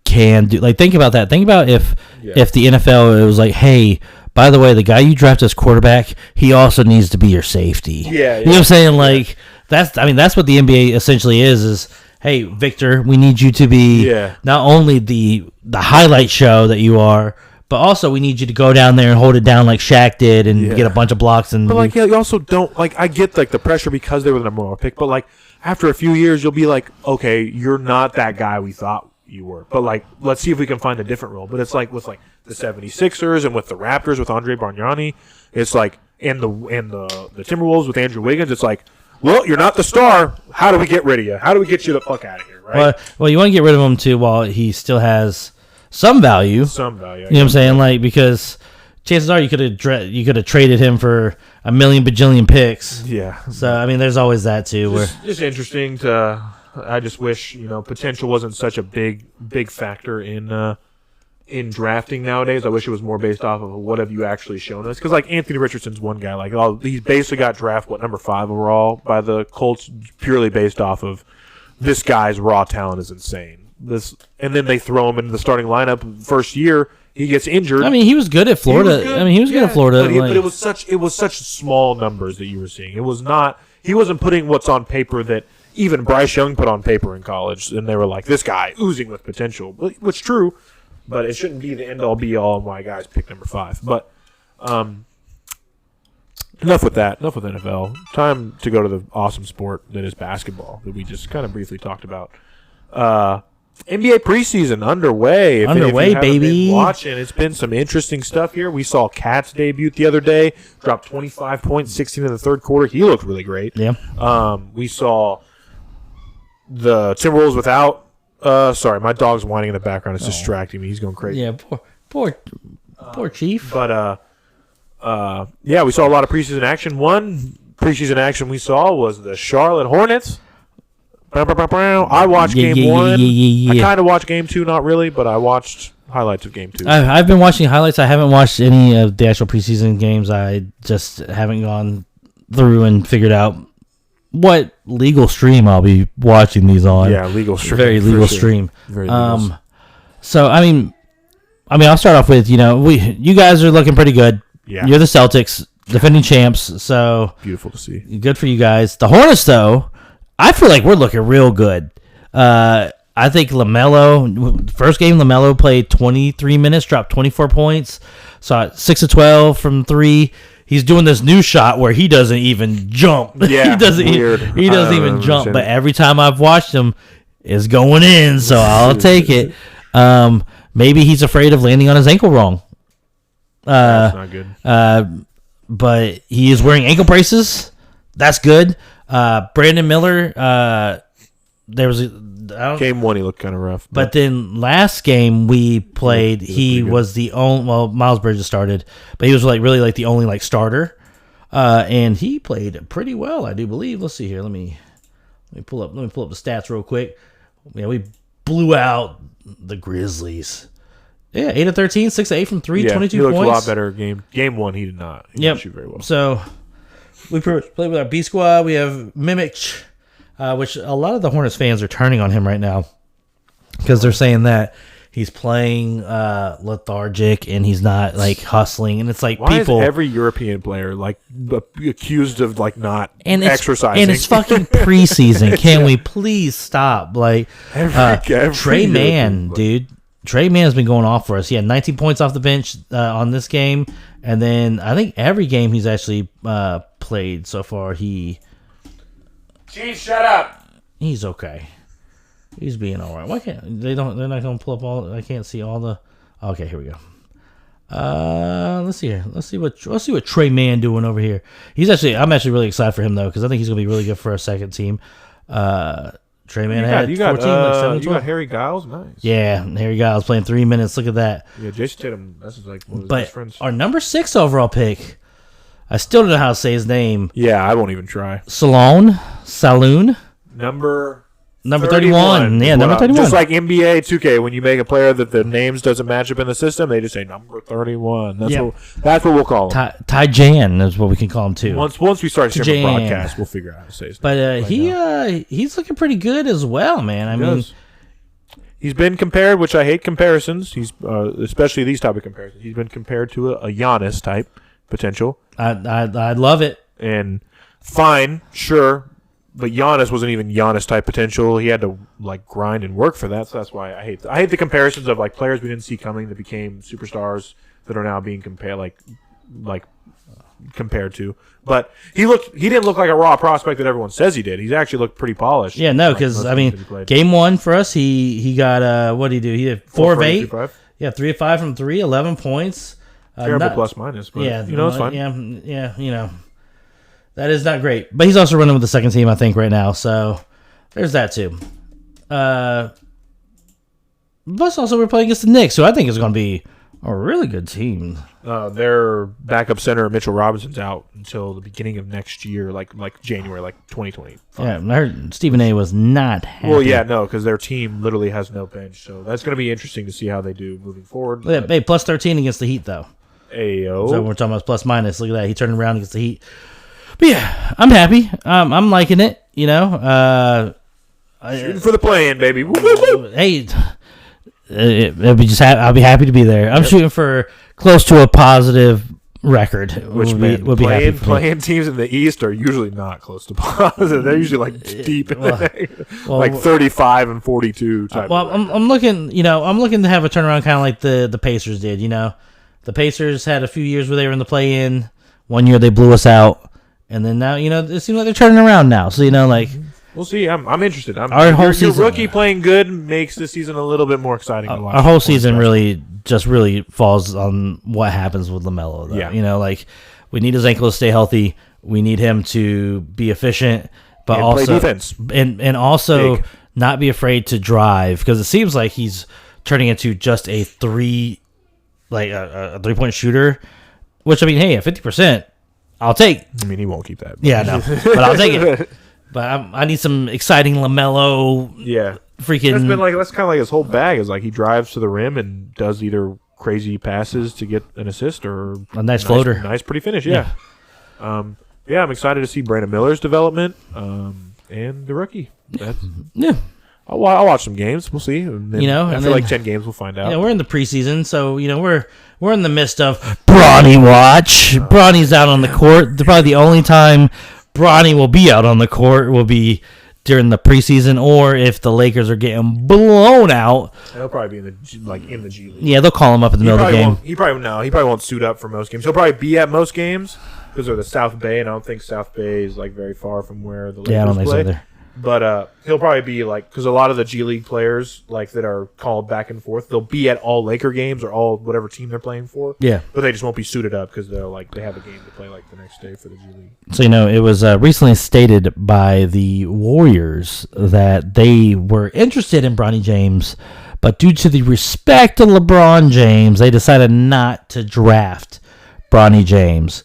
can do, like, think about that. Think about if the NFL, it was like, hey, by the way, the guy you draft as quarterback, he also needs to be your safety. Yeah, you know what I'm saying? Like that's what the NBA essentially is hey, Victor, we need you to be not only the highlight show that you are, but also we need you to go down there and hold it down like Shaq did and get a bunch of blocks. And but like, you also don't like. I get like the pressure because they were the number one pick, but like after a few years, you'll be like, okay, you're not that guy we thought you were. But like, let's see if we can find a different role. But it's like with like the 76ers and with the Raptors with Andre Bargnani, it's like and the Timberwolves with Andrew Wiggins, it's like, well, you're not the star. How do we get rid of you? How do we get you the fuck out of here? Right? Well, you want to get rid of him too while he still has some value. Some value. You know what I'm saying? Like, because chances are you could have traded him for a million bajillion picks. Yeah. So I mean, there's always that too. Just interesting to. I just wish potential wasn't such a big factor in drafting nowadays. I wish it was more based off of what have you actually shown us. Because like Anthony Richardson's one guy. Like he's basically got drafted number 5 overall by the Colts, purely based off of this guy's raw talent is insane. And then they throw him into the starting lineup first year. He gets injured. I mean, he was good at Florida. He was good at Florida. But it was such small numbers that you were seeing. It was not. He wasn't putting what's on paper that even Bryce Young put on paper in college, and they were like, this guy oozing with potential, which is true, but it shouldn't be the end-all, be-all of my guys pick number 5. But enough with that. Enough with NFL. Time to go to the awesome sport that is basketball that we just kind of briefly talked about. NBA preseason underway. If you baby. Been watching, it's been some interesting stuff here. We saw Cat's debut the other day. Dropped 25 points, 16 in the third quarter. He looked really great. Yeah. We saw the Timberwolves without. Sorry, my dog's whining in the background. It's distracting me. He's going crazy. Yeah, poor Chief. But yeah, we saw a lot of preseason action. One preseason action we saw was the Charlotte Hornets. I watched game 1. I kind of watched game 2, not really, but I watched highlights of game 2. I've been watching highlights. I haven't watched any of the actual preseason games. I just haven't gone through and figured out what legal stream I'll be watching these on. Yeah, legal stream. Very legal stream. Very legal. So I mean, I'll start off with you guys are looking pretty good. Yeah. You're the Celtics, defending champs. So beautiful to see. Good for you guys. The Hornets, though, I feel like we're looking real good. I think LaMelo, first game LaMelo played 23 minutes, dropped 24 points, saw 6 of 12 from 3. He's doing this new shot where he doesn't even jump. Yeah, he doesn't even jump. But every time I've watched him, it's going in, so I'll take it. Maybe he's afraid of landing on his ankle wrong. That's not good. But he is wearing ankle braces. That's good. Brandon Miller, there was game 1 he looked kind of rough, but then last game we played, he was the only. Well, Miles Bridges started, but he was really the only starter, and he played pretty well, I do believe. Let's see here. Let me pull up the stats real quick. Yeah, we blew out the Grizzlies. Yeah, 8 of 13, 6 of 8 from 3, 22 he looked points. A lot better game 1. He did not. He didn't shoot very well. So we played with our B squad. We have Mimic, which a lot of the Hornets fans are turning on him right now because they're saying that he's playing lethargic and he's not hustling. And it's like, why is every European player accused of not exercising? And it's fucking preseason. Can we please stop? Every Trey Mann, dude. Trey Mann has been going off for us. He had 19 points off the bench on this game, and then I think every game he's actually played so far, Chief, shut up. He's okay. He's being all right. Why can't they're not going to pull up all? I can't see all the. Okay, here we go. Let's see here. Let's see what Trey Mann doing over here. I'm actually really excited for him though because I think he's gonna be really good for a second team. Trey Mann had 14, like 7, you got Harry Giles, nice. Yeah, Harry Giles playing 3 minutes. Look at that. Yeah, Jason Tatum. That's like one of his But best friends. our number 6 overall pick, I still don't know how to say his name. Yeah, I won't even try. Saloon. Number 31. Yeah, number 31. Just like NBA 2K, when you make a player that the names doesn't match up in the system, they just say number 31. That's what we'll call him. Ty Jan is what we can call him too. Once we start streaming broadcast, we'll figure out how to say his name. But he's looking pretty good as well, man. I mean, he's been compared, which I hate comparisons. He's especially these type of comparisons. He's been compared to a Giannis type potential. I love it. And fine, sure. But Giannis wasn't even Giannis type potential. He had to like grind and work for that. So that's why I hate the comparisons of like players we didn't see coming that became superstars that are now being compared compared to. But he didn't look like a raw prospect that everyone says he did. He's actually looked pretty polished. Yeah, no, because game 1 for us, he got what did he do? He had 4 of 8. 3 Yeah, 3 of 5 from 3, 11 points. Terrible plus minus, but it's fine. Yeah, that is not great. But he's also running with the second team, I think, right now. So there's that, too. Plus, also, we're playing against the Knicks, who I think is going to be a really good team. Their backup center, Mitchell Robinson's out until the beginning of next year, like January, like 2020. Yeah, I heard Stephen A. was not happy. Well, yeah, no, because their team literally has no bench. So that's going to be interesting to see how they do moving forward. Yeah, hey, plus 13 against the Heat, though. Ayo. So we're talking about plus minus. Look at that. He turned around against the Heat. But yeah, I'm happy. I'm liking it. You know, shooting for the play-in, baby. Woo, woo, woo. Hey, I'll be happy to be there. I'm shooting for close to a positive record. Which would be happy for playing teams in the East are usually not close to positive. They're usually like deep in like 35 and 42 type. Well, I'm looking. You know, I'm looking to have a turnaround, kind of like the Pacers did. You know, the Pacers had a few years where they were in the play-in. 1 year they blew us out. And then now, you know, it seems like they're turning around now. So, you know, like... We'll see. I'm interested. Our whole season... Your rookie playing good makes this season a little bit more exciting to watch. Our whole season really falls on what happens with LaMelo, though. Yeah. You know, like, we need his ankle to stay healthy. We need him to be efficient, but and also... play defense. And also not be afraid to drive, because it seems like he's turning into just a three-point shooter, which, I mean, hey, at 50%... I'll take. I mean, he won't keep that. Yeah, no, but I'll take it. But I need some exciting LaMelo. Yeah, freaking. That's kind of like his whole bag. Is like he drives to the rim and does either crazy passes to get an assist or a nice floater, nice pretty finish. Yeah. I'm excited to see Brandon Miller's development and the rookie. Yeah. I'll watch some games. We'll see. And then, after like 10 games, we'll find out. Yeah, we're in the preseason, so we're in the midst of Bronny watch. Bronny's out on the court. Probably the only time Bronny will be out on the court will be during the preseason, or if the Lakers are getting blown out. He'll probably be in the G League. Yeah, they'll call him up in the middle of the game. He probably won't suit up for most games. He'll probably be at most games because they're the South Bay, and I don't think South Bay is like very far from where the Lakers I don't play. think so either. But he'll probably be like, because a lot of the G League players like that are called back and forth, they'll be at all Laker games or all whatever team they're playing for. Yeah, but they just won't be suited up because they have a game to play like the next day for the G League. So it was recently stated by the Warriors that they were interested in Bronny James, but due to the respect to LeBron James, they decided not to draft Bronny James.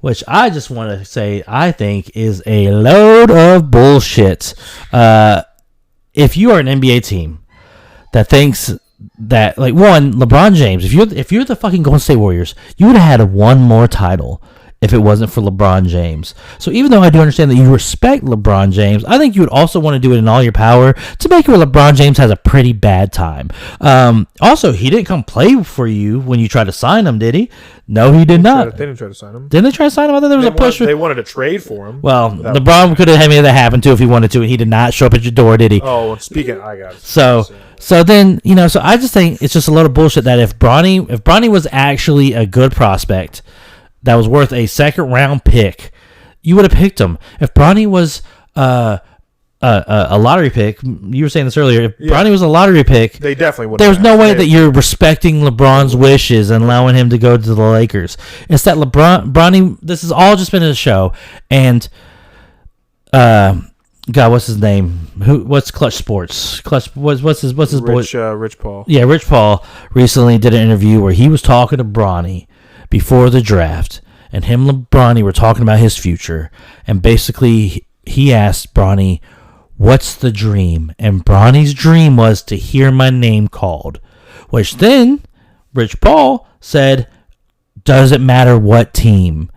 Which I just want to say I think is a load of bullshit. If you are an NBA team that thinks that, like, one, LeBron James, if you're the fucking Golden State Warriors, you would have had one more title if it wasn't for LeBron James. So even though I do understand that you respect LeBron James, I think you would also want to do it in all your power to make it where LeBron James has a pretty bad time. Also, he didn't come play for you when you tried to sign him, did he? No, he did not. They didn't try to sign him. Didn't they try to sign him? I thought there was a push. They wanted to trade for him. Well, LeBron could have made that happen too if he wanted to, and he did not show up at your door, did he? Oh, speaking, I got it. So then, so I just think it's just a load of bullshit that if Bronny was actually a good prospect that was worth a second round pick, you would have picked him. If Bronny was a lottery pick, you were saying this earlier. If Bronny was a lottery pick, they definitely would. There's no way that you're respecting LeBron's wishes and allowing him to go to the Lakers. It's that Bronny. This has all just been a show, and God, what's his name? What's Clutch Sports? What's his boy? Rich Paul. Yeah, Rich Paul recently did an interview where he was talking to Bronny before the draft, and him and Bronny were talking about his future, and basically he asked Bronny, "What's the dream?" And Bronny's dream was to hear my name called, which then Rich Paul said, "Does it matter what team?"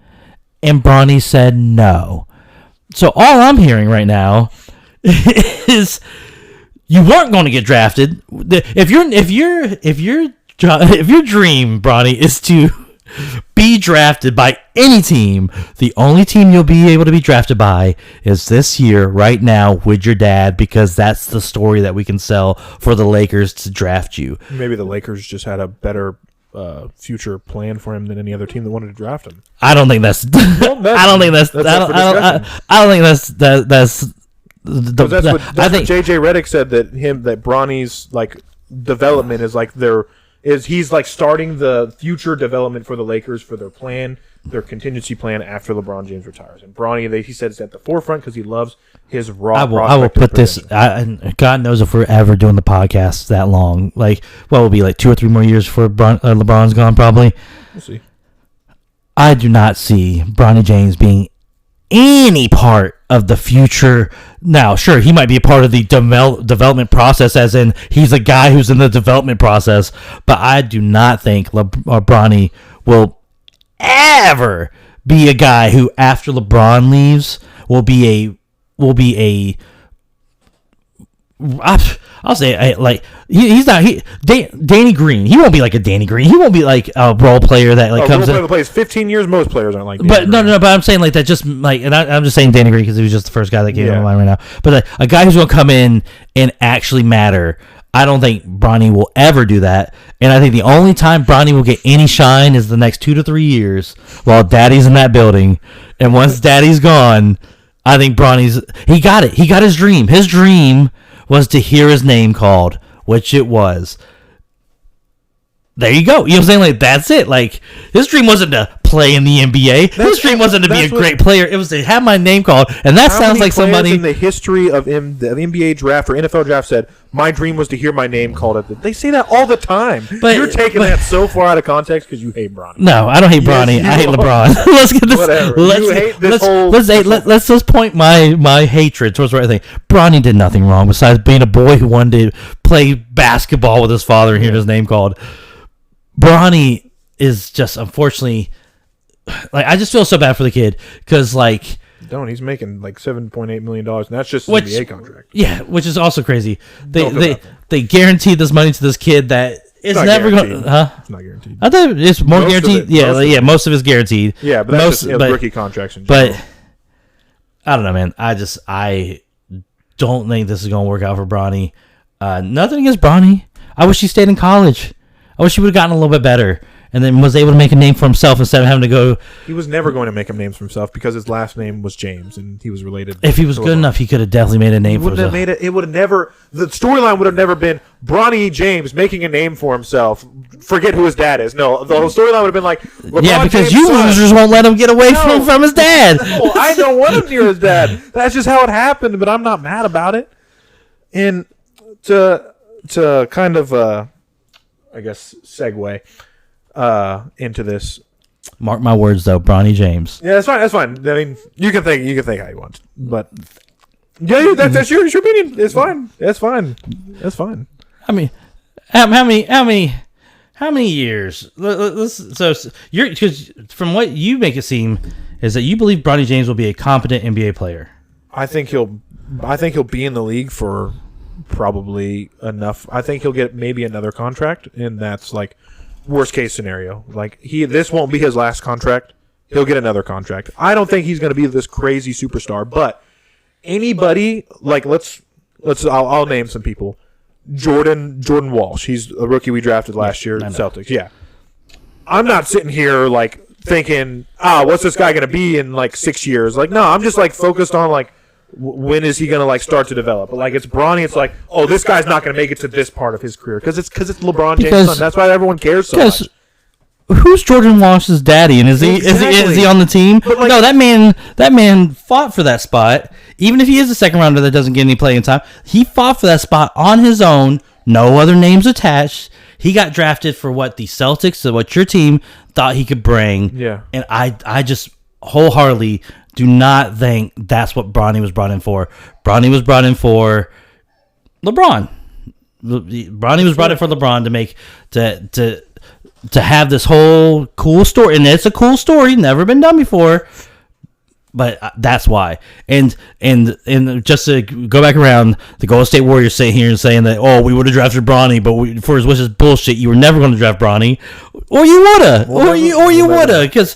And Bronny said no. So all I'm hearing right now is you weren't going to get drafted. If your dream, Bronny, is to be drafted by any team, the only team you'll be able to be drafted by is this year, right now, with your dad, because that's the story that we can sell for the Lakers to draft you. Maybe the Lakers just had a better future plan for him than any other team that wanted to draft him. I don't think that's. I don't think that's. I don't think that's. I think JJ Redick said that Bronny's like development is like he's like starting the future development for the Lakers for their contingency plan after LeBron James retires. And Bronny, he said, is at the forefront because he loves his raw. I will put this. God knows if we're ever doing the podcast that long. Like, what will be like 2 or 3 more years before LeBron's gone? Probably. We'll see. I do not see Bronny James being any part of the future. Now, sure, he might be a part of the development process, as in he's a guy who's in the development process, but I do not think Bronny will ever be a guy who, after LeBron leaves, will be a I'll say like he's not Danny Green. He won't be like a Danny Green. He won't be like a role player that like comes in. Plays 15 years. Most players aren't like. But no. But I'm saying like that. Just like, and I'm just saying Danny Green because he was just the first guy that came to my mind right now. But like, a guy who's gonna come in and actually matter. I don't think Bronny will ever do that. And I think the only time Bronny will get any shine is the next 2 to 3 years while Daddy's in that building. And once Daddy's gone, I think he got it. He got his dream. His dream was to hear his name called, which it was. There you go. You know what I'm saying? Like, that's it. Like, his dream wasn't to play in the NBA. His dream wasn't to be a great player. It was to have my name called. And that sounds like somebody in the history of the NBA draft or NFL draft said, my dream was to hear my name called. They say that all the time. But you're taking that so far out of context because you hate Bronny. No, I don't hate Bronny. I hate LeBron. Let's get this. Whatever. You hate this whole. Let's just point my hatred towards the right thing. Bronny did nothing wrong besides being a boy who wanted to play basketball with his father and hear his name called. Bronny is just, unfortunately, like, I just feel so bad for the kid because, like, he's making like $7.8 million, and that's just an NBA contract. Yeah, which is also crazy. They guaranteed this money to this kid that is never going. It's not guaranteed. I thought it's more guaranteed. Most of it's guaranteed. Yeah, but that's just rookie contracts in general. But I don't know, man. I don't think this is going to work out for Bronny. Nothing against Bronny. I wish he stayed in college. I wish he would have gotten a little bit better and then was able to make a name for himself instead of having to go. He was never going to make a name for himself because his last name was James and he was related. If he was good enough, he could have definitely made a name for himself. It would have never. The storyline would have never been Bronny James making a name for himself. Forget who his dad is. No, the whole storyline would have been like, LeBron because James' losers won't let him get away from his dad. No, I don't want him near his dad. That's just how it happened, but I'm not mad about it. And to kind of. I guess segue into this. Mark my words, though, Bronny James. Yeah, that's fine. That's fine. I mean, you can think how you want, but yeah, that's your opinion. It's fine. That's fine. That's fine. I mean, how many years? So you're, because from what you make it seem is that you believe Bronny James will be a competent NBA player. I think he'll be in the league for. Probably enough. I think he'll get maybe another contract, and that's like worst case scenario. Like this won't be his last contract. He'll get another contract. I don't think he's going to be this crazy superstar, but anybody like I'll name some people. Jordan Walsh. He's a rookie we drafted last year in Celtics. Yeah. I'm not sitting here like thinking, what's this guy going to be in like 6 years? Like, no, I'm just like focused on like when is he going to like start to develop? But like it's Bronny, it's like, oh, this guy's not going to make it to this part of his career because it's LeBron James' son. That's why everyone cares so much. Who's Jordan Walsh's daddy, and is he on the team? Like, no, that man fought for that spot. Even if he is a second rounder that doesn't get any playing time, he fought for that spot on his own. No other names attached. He got drafted for what the Celtics, so what your team thought he could bring. Yeah, and I just wholeheartedly do not think that's what Bronny was brought in for. Bronny was brought in for LeBron. Bronny was brought in for LeBron to make to have this whole cool story, and it's a cool story, never been done before. But that's why. And just to go back around, the Golden State Warriors sitting here and saying that, oh, we would have drafted Bronny, but for his wishes, bullshit. You were never going to draft Bronny, or you woulda, or you woulda, because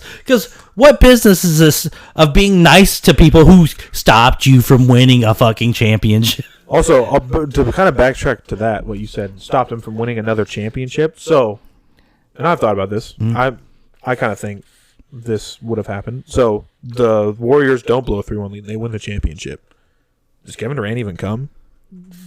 what business is this of being nice to people who stopped you from winning a fucking championship? Also, to kind of backtrack to that, what you said, stopped him from winning another championship. So, and I've thought about this. I kind of think this would have happened. So the Warriors don't blow a 3-1 lead. They win the championship. Does Kevin Durant even come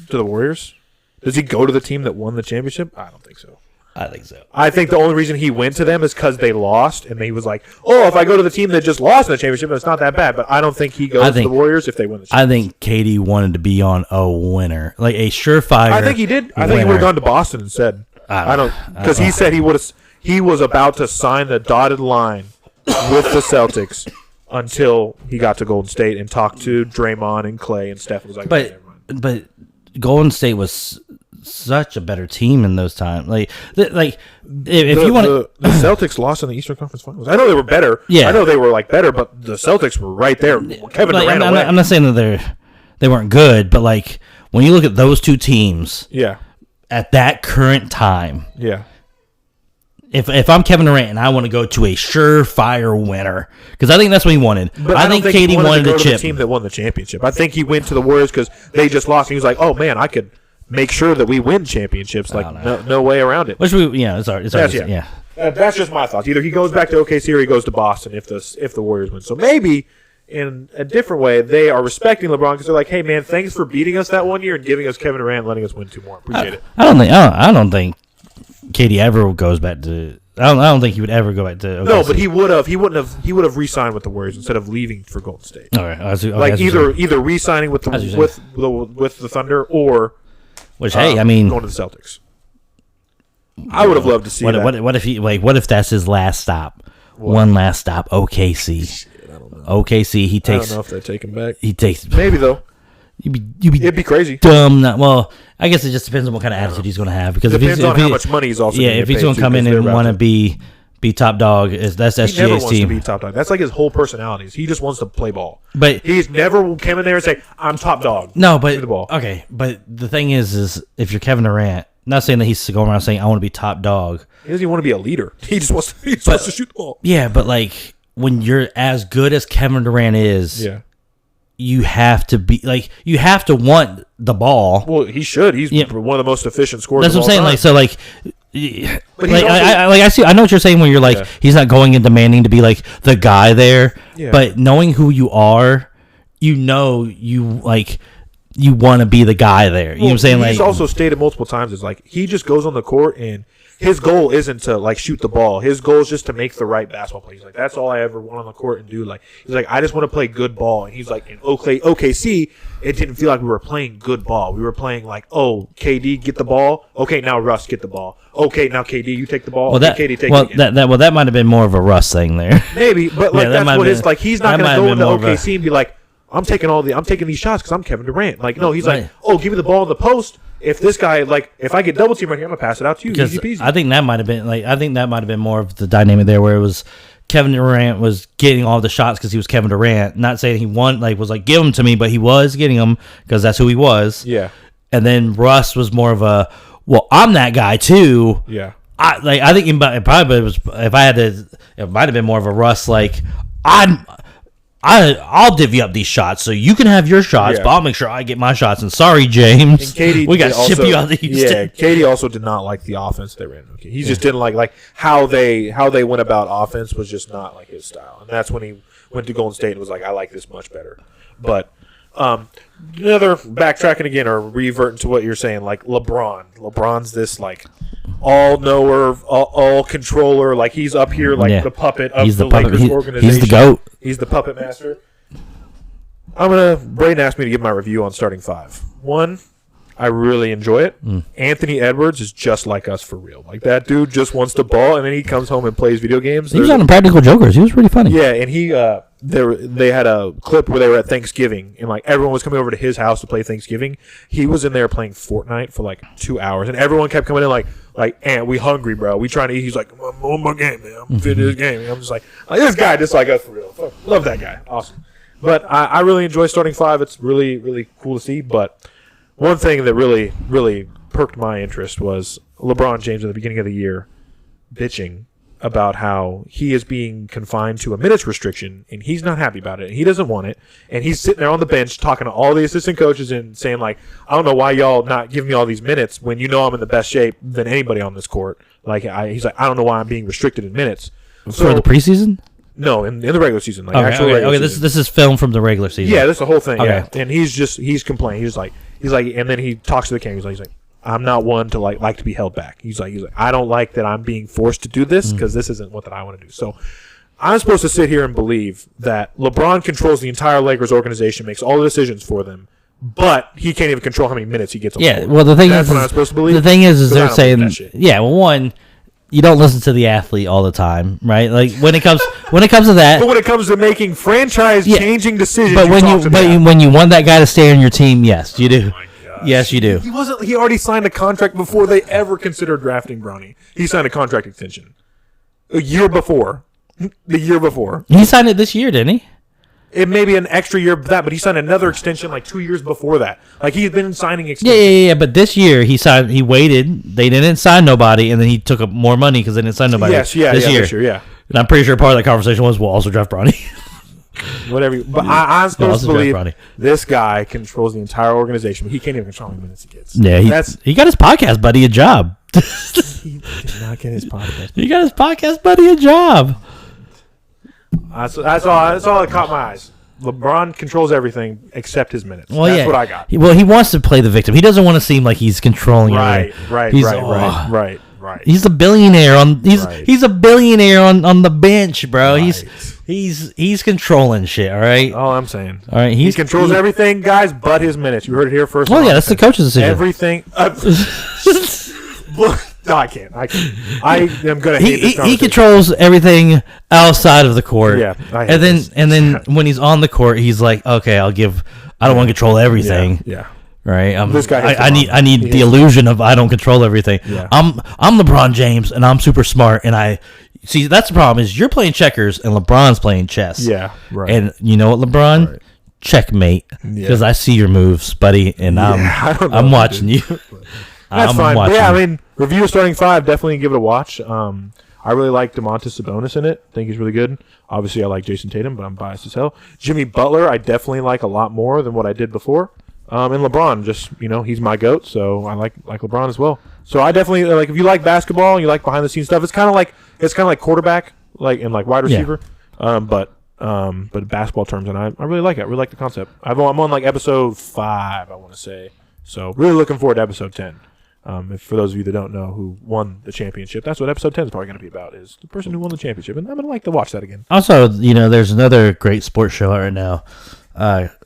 to the Warriors? Does he go to the team that won the championship? I don't think so. I think so. I think the only reason he went to them is because they lost, and he was like, oh, if I go to the team that just lost in the championship, it's not that bad. But I don't think he goes to the Warriors if they win the championship. I think KD wanted to be on a winner, like a surefire. I think he did. I think he would have gone to Boston instead. I don't because he said he was about to sign the dotted line with the Celtics until he got to Golden State and talked to Draymond and Clay and Steph. Was like, but Golden State was such a better team in those times. If you want the Celtics lost in the Eastern Conference Finals. I know they were better. Yeah, I know they were like better, but the Celtics were right there. Kevin Durant away. I'm not saying that they weren't good, but like when you look at those two teams, at that current time, If I'm Kevin Durant and I want to go to a surefire winner, because I think that's what he wanted. But I think KD wanted to go to the team that won the championship. I think he went to the Warriors because they just lost. And he was like, "Oh man, I could make sure that we win championships. Like no way around it." Which it's hard. That's just my thoughts. Either he goes back to OKC or he goes to Boston if the Warriors win. So maybe in a different way, they are respecting LeBron because they're like, "Hey man, thanks for beating us that one year and giving us Kevin Durant, and letting us win 2 more. Appreciate it." I don't think KD ever goes back to. I don't think he would ever go back to OKC. No, but he would have. He would have re-signed with the Warriors instead of leaving for Golden State. All right, either re-signing with the Thunder or going to the Celtics. I would have loved to see that. What if that's his last stop? What? One last stop, OKC. Shit, I don't know. OKC. He takes. I don't know if they take him back. He takes. Maybe though. It'd be crazy. Dumb. Well, I guess it just depends on what kind of attitude he's going to have. Because depends on how much money he's also. Yeah, if he's going to come in and want to be top dog, that's SGA's team. He never wants to be top dog. That's like his whole personality. He just wants to play ball. But he's never came in there and say, "I'm top dog." No, but the ball. Okay. But the thing is if you're Kevin Durant, not saying that he's going around saying, "I want to be top dog." He doesn't even want to be a leader. He just wants to shoot the ball. Yeah, but like when you're as good as Kevin Durant is, you have to be you have to want the ball. Well, he should. He's one of the most efficient scorers. That's what I'm saying. But I know what you're saying when you're like he's not going and demanding to be like the guy there. Yeah. But knowing who you are, you want to be the guy there. You know what I'm saying? He's also stated multiple times is like he just goes on the court and his goal isn't to shoot the ball. His goal is just to make the right basketball play. He's like, that's all I ever want on the court and do. He's like, I just want to play good ball. And he's like, in OKC, it didn't feel like we were playing good ball. We were playing KD get the ball. Okay, now Russ get the ball. Okay, now KD you take the ball. KD take it again. That might have been more of a Russ thing there. Maybe, but that's what it's like. He's not going to go into OKC and be like, I'm taking these shots because I'm Kevin Durant. No, he's like, oh, give me the ball in the post. If this guy, if I get double team right here, I'm gonna pass it out to you. Easy peasy. I think that might have been more of the dynamic there, where it was Kevin Durant was getting all the shots because he was Kevin Durant. Not saying he won, was give them to me, but he was getting them because that's who he was. Yeah. And then Russ was more of a, well, I'm that guy too. Yeah. I think it probably was, if I had to, it might have been more of a Russ I'll divvy up these shots so you can have your shots, but I'll make sure I get my shots. And sorry, James, we got to ship you out of Houston. Yeah, KD also did not like the offense they ran. Okay, he just didn't like how they went about offense was just not his style. And that's when he went to Golden State and was like, I like this much better. But Another backtracking again or reverting to what you're saying, like LeBron's this like all knower, all controller, like he's up here like the puppet of the Lakers organization. He's the GOAT. He's the puppet master. Braden asked me to give my review on starting five. One, I really enjoy it. Anthony Edwards is just like us for real. Like that dude just wants the ball, and then he comes home and plays video games. He was on Practical Jokers. He was pretty funny. Yeah, and he they had a clip where they were at Thanksgiving, and like everyone was coming over to his house to play Thanksgiving. He was in there playing Fortnite for like 2 hours, and everyone kept coming in like, "Ant, we hungry, bro. We trying to eat." He's like, "I'm on my game, man. I'm fit this game." And I'm just like, this guy just like us for real. Fuck, love that guy. Awesome. But I really enjoy starting five. It's really, really cool to see. But one thing that really, really perked my interest was LeBron James at the beginning of the year bitching about how he is being confined to a minutes restriction, and he's not happy about it, and he doesn't want it, and he's sitting there on the bench talking to all the assistant coaches and saying, like, I don't know why y'all not giving me all these minutes when you know I'm in the best shape than anybody on this court. Like, he's like, I don't know why I'm being restricted in minutes. For the preseason? No, in the regular season. Like okay. This is film from the regular season. Yeah, this is the whole thing, okay. Yeah. And he's complaining. He's like, and then he talks to the camera. He's like, I'm not one to like to be held back. He's like, I don't like that I'm being forced to do this because this isn't what that I want to do. So I'm supposed to sit here and believe that LeBron controls the entire Lakers organization, makes all the decisions for them, but he can't even control how many minutes he gets on the court. Well, the thing That's what I'm supposed to believe. The thing is they're saying, one, you don't listen to the athlete all the time, right? Like when it comes to that. But when it comes to making franchise-changing decisions, but when you want that guy to stay on your team, yes, you do. Yes, you do. He already signed a contract before they ever considered drafting Bronny. He signed a contract extension a year before. The year before. He signed it this year, didn't he? It may be an extra year of that, but he signed another extension like 2 years before that. Like he's been signing extensions. Yeah. But this year he waited. They didn't sign nobody, and then he took up more money because they didn't sign nobody. This year. And I'm pretty sure part of that conversation was we'll also draft Bronny. Whatever. But I'm supposed to believe this guy controls the entire organization, but he can't even control how many minutes he gets. Yeah, he got his podcast buddy a job. He did not get his podcast. He got his podcast buddy a job. That's all that caught my eyes. LeBron controls everything except his minutes. Well, that's what I got. He wants to play the victim. He doesn't want to seem like he's controlling everything. Right. He's a billionaire he's a billionaire on the bench, bro. Right. He's controlling shit, all right? All I'm saying. All right, he controls everything, guys, but his minutes. You heard it here first. Oh, yeah, that's the coach's decision. Everything. No, I can't. I am going to hate this conversation. He controls everything outside of the court. Yeah. And then when he's on the court, he's like, okay, I don't want to control everything. Yeah. Right. This guy I need the illusion of I don't control everything. Yeah. I'm LeBron James and I'm super smart and see that's the problem is you're playing checkers and LeBron's playing chess. Yeah. Right. And you know what, LeBron? Right. Checkmate. Because I see your moves, buddy, and I'm watching you. That's fine. But yeah, I mean, review of starting five, definitely give it a watch. I really like Domantas Sabonis in it. I think he's really good. Obviously, I like Jason Tatum, but I'm biased as hell. Jimmy Butler, I definitely like a lot more than what I did before. And LeBron, just, he's my GOAT, so I like LeBron as well. So I definitely, like, if you like basketball and you like behind-the-scenes stuff, it's kind of like quarterback, and wide receiver. Yeah. But basketball terms, and I really like it. I really like the concept. I'm on, like, episode 5, I want to say. So really looking forward to episode 10. If for those of you that don't know who won the championship, that's what episode 10 is probably going to be about, is the person who won the championship. And I'm going to like to watch that again. Also, there's another great sports show right now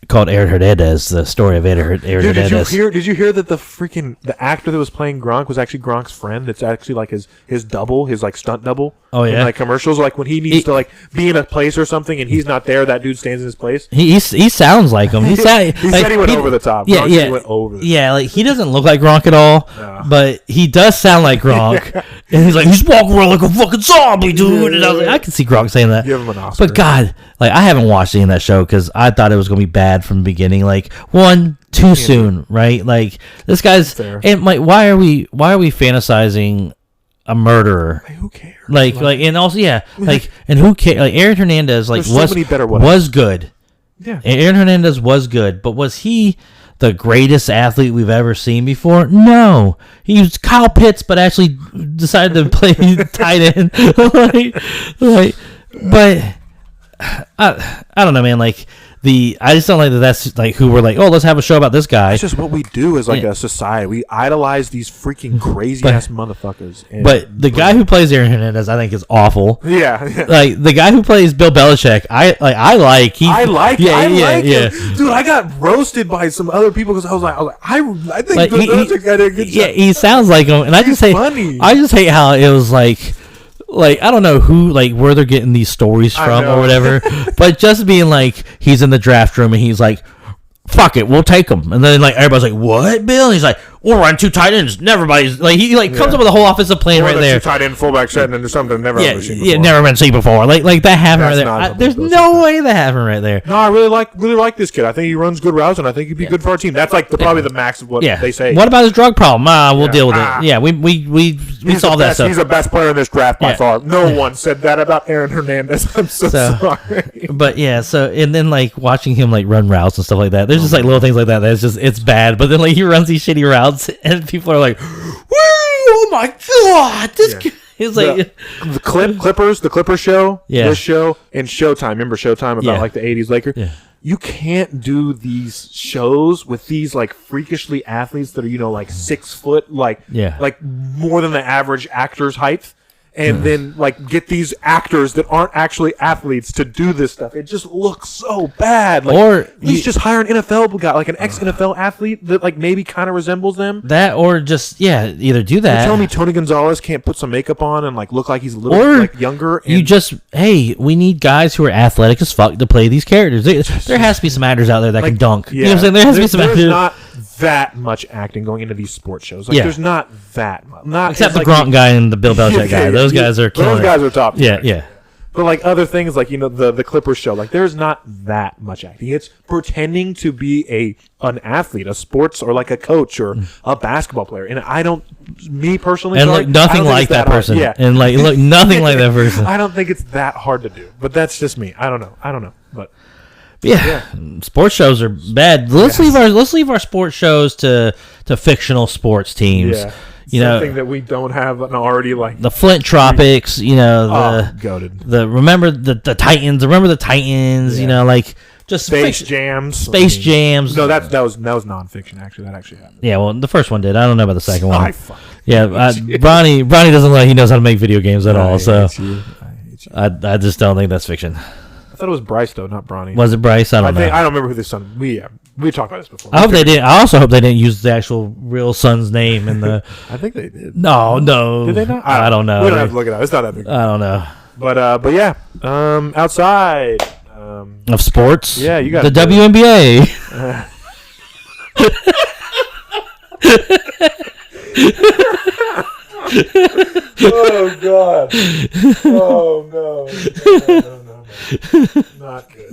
called Aaron Hernandez, the story of Aaron Hernandez. Did you hear that the actor that was playing Gronk was actually Gronk's friend? It's actually like his double, his like stunt double. Oh yeah. In like commercials, like when he needs to like be in a place or something and he's not there, that dude stands in his place. He sounds like him. He said he went over the top. Yeah, Gronk went over the top. Yeah, like he doesn't look like Gronk at all, but he does sound like Gronk. And he's like, he's walking around like a fucking zombie, dude. And I was like, I can see Gronk saying that. Give him an Oscar. But God, like I haven't watched any of that show because I thought it was gonna be bad from the beginning. Like too soon, right? Like this guy's and like why are we fantasizing a murderer? Like, who cares? Like and also and who cares? Like Aaron Hernandez was good. Yeah. Aaron Hernandez was good, but was he the greatest athlete we've ever seen before? No. He was Kyle Pitts, but actually decided to play tight end. But I don't know, man. Like I just don't like that. That's like who we're like. Oh, let's have a show about this guy. It's just what we do as like a society. We idolize these freaking crazy ass motherfuckers. But the guy who plays Aaron Hernandez, I think, is awful. Yeah. Like the guy who plays Bill Belichick, I like him. Dude, I got roasted by some other people because I was like, I think Bill Belichick did a good job. Yeah, he sounds like him, and I just hate how it was like I don't know who, like, where they're getting these stories from or whatever, but just being like, he's in the draft room and he's like, fuck it, we'll take him. And then, like, everybody's like, what, Bill? And he's like, we'll run 2 tight ends. Everybody's like, he like comes up with a whole offensive plan right there. 2 tight end fullback setting into something never been seen before. Yeah, never been seen before. Like that happened right there. There's no way that happened right there. No, I really like this kid. I think he runs good routes, and I think he'd be good for our team. That's like probably the max of what they say. What about his drug problem? We'll deal with it. Yeah, we solved that stuff. He's the best player in this draft by far. No one said that about Aaron Hernandez. I'm so sorry. But yeah, and then like watching him like run routes and stuff like that. There's just like little things like that. It's bad. But then like he runs these shitty routes, and people are like, "Woo! Oh my god!" He's like the Clippers show, this show, and Showtime. Remember Showtime about like the '80s Lakers? Yeah. You can't do these shows with these like freakishly athletes that are like 6 foot, like more than the average actor's height. And then, like, get these actors that aren't actually athletes to do this stuff. It just looks so bad. Like, or at least just hire an NFL guy, like an ex-NFL athlete that, like, maybe kind of resembles them. That, or just, either do that. You're telling me Tony Gonzalez can't put some makeup on and, like, look like he's a little bit, like, younger? And we need guys who are athletic as fuck to play these characters. There has to be some actors out there that can dunk. Yeah. You know what I'm saying? There has to be some actors. There's not that much acting going into these sports shows. Like, there's not that much. Except the Gronk guy and the Bill Belichick guy. Those guys are killing. Those guys are top. Yeah. But like other things, like the Clippers show, like there's not that much acting. It's pretending to be an athlete, a sports or like a coach or a basketball player. And me personally, and look nothing like that person. Yeah, and like look nothing like that person. I don't think it's that hard to do. But that's just me. I don't know. But yeah, sports shows are bad. Let's leave our sports shows to fictional sports teams. Yeah. Something that we don't have an already like the Flint Tropics. Goated. Remember the Titans. Remember the Titans. Yeah. Like just Space Jams. Jams. No, that was nonfiction. Actually, that actually happened. Yeah, well, the first one did. I don't know about the second one. Bronny doesn't look like he knows how to make video games at all. So I just don't think that's fiction. I thought it was Bryce though, not Bronny. Was it Bryce? I don't know. I don't remember who the son. We talked about this before. I hope they did. I also hope they didn't use the actual real son's name in the. I think they did. No. Did they not? I don't know. We don't have to look it up. It's not that big. I don't know. But yeah. Outside of sports. Yeah, you got the WNBA. Oh God! Oh no! Not good.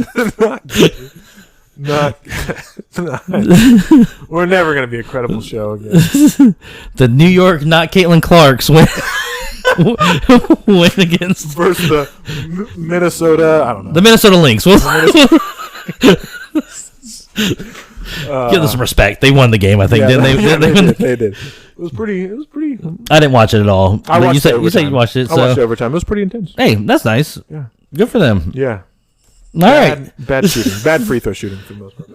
Not good. We're never going to be a credible show again. The New York, not Caitlin Clark's win against versus the Minnesota. I don't know. The Minnesota Lynx. Give them some respect. They won the game, I think, didn't they? They did. It was pretty. I didn't watch it at all. You said you watched it. I watched it overtime. It was pretty intense. Hey, that's nice. Yeah. Good for them. Yeah. All right. Bad shooting. Bad free throw shooting for the most part.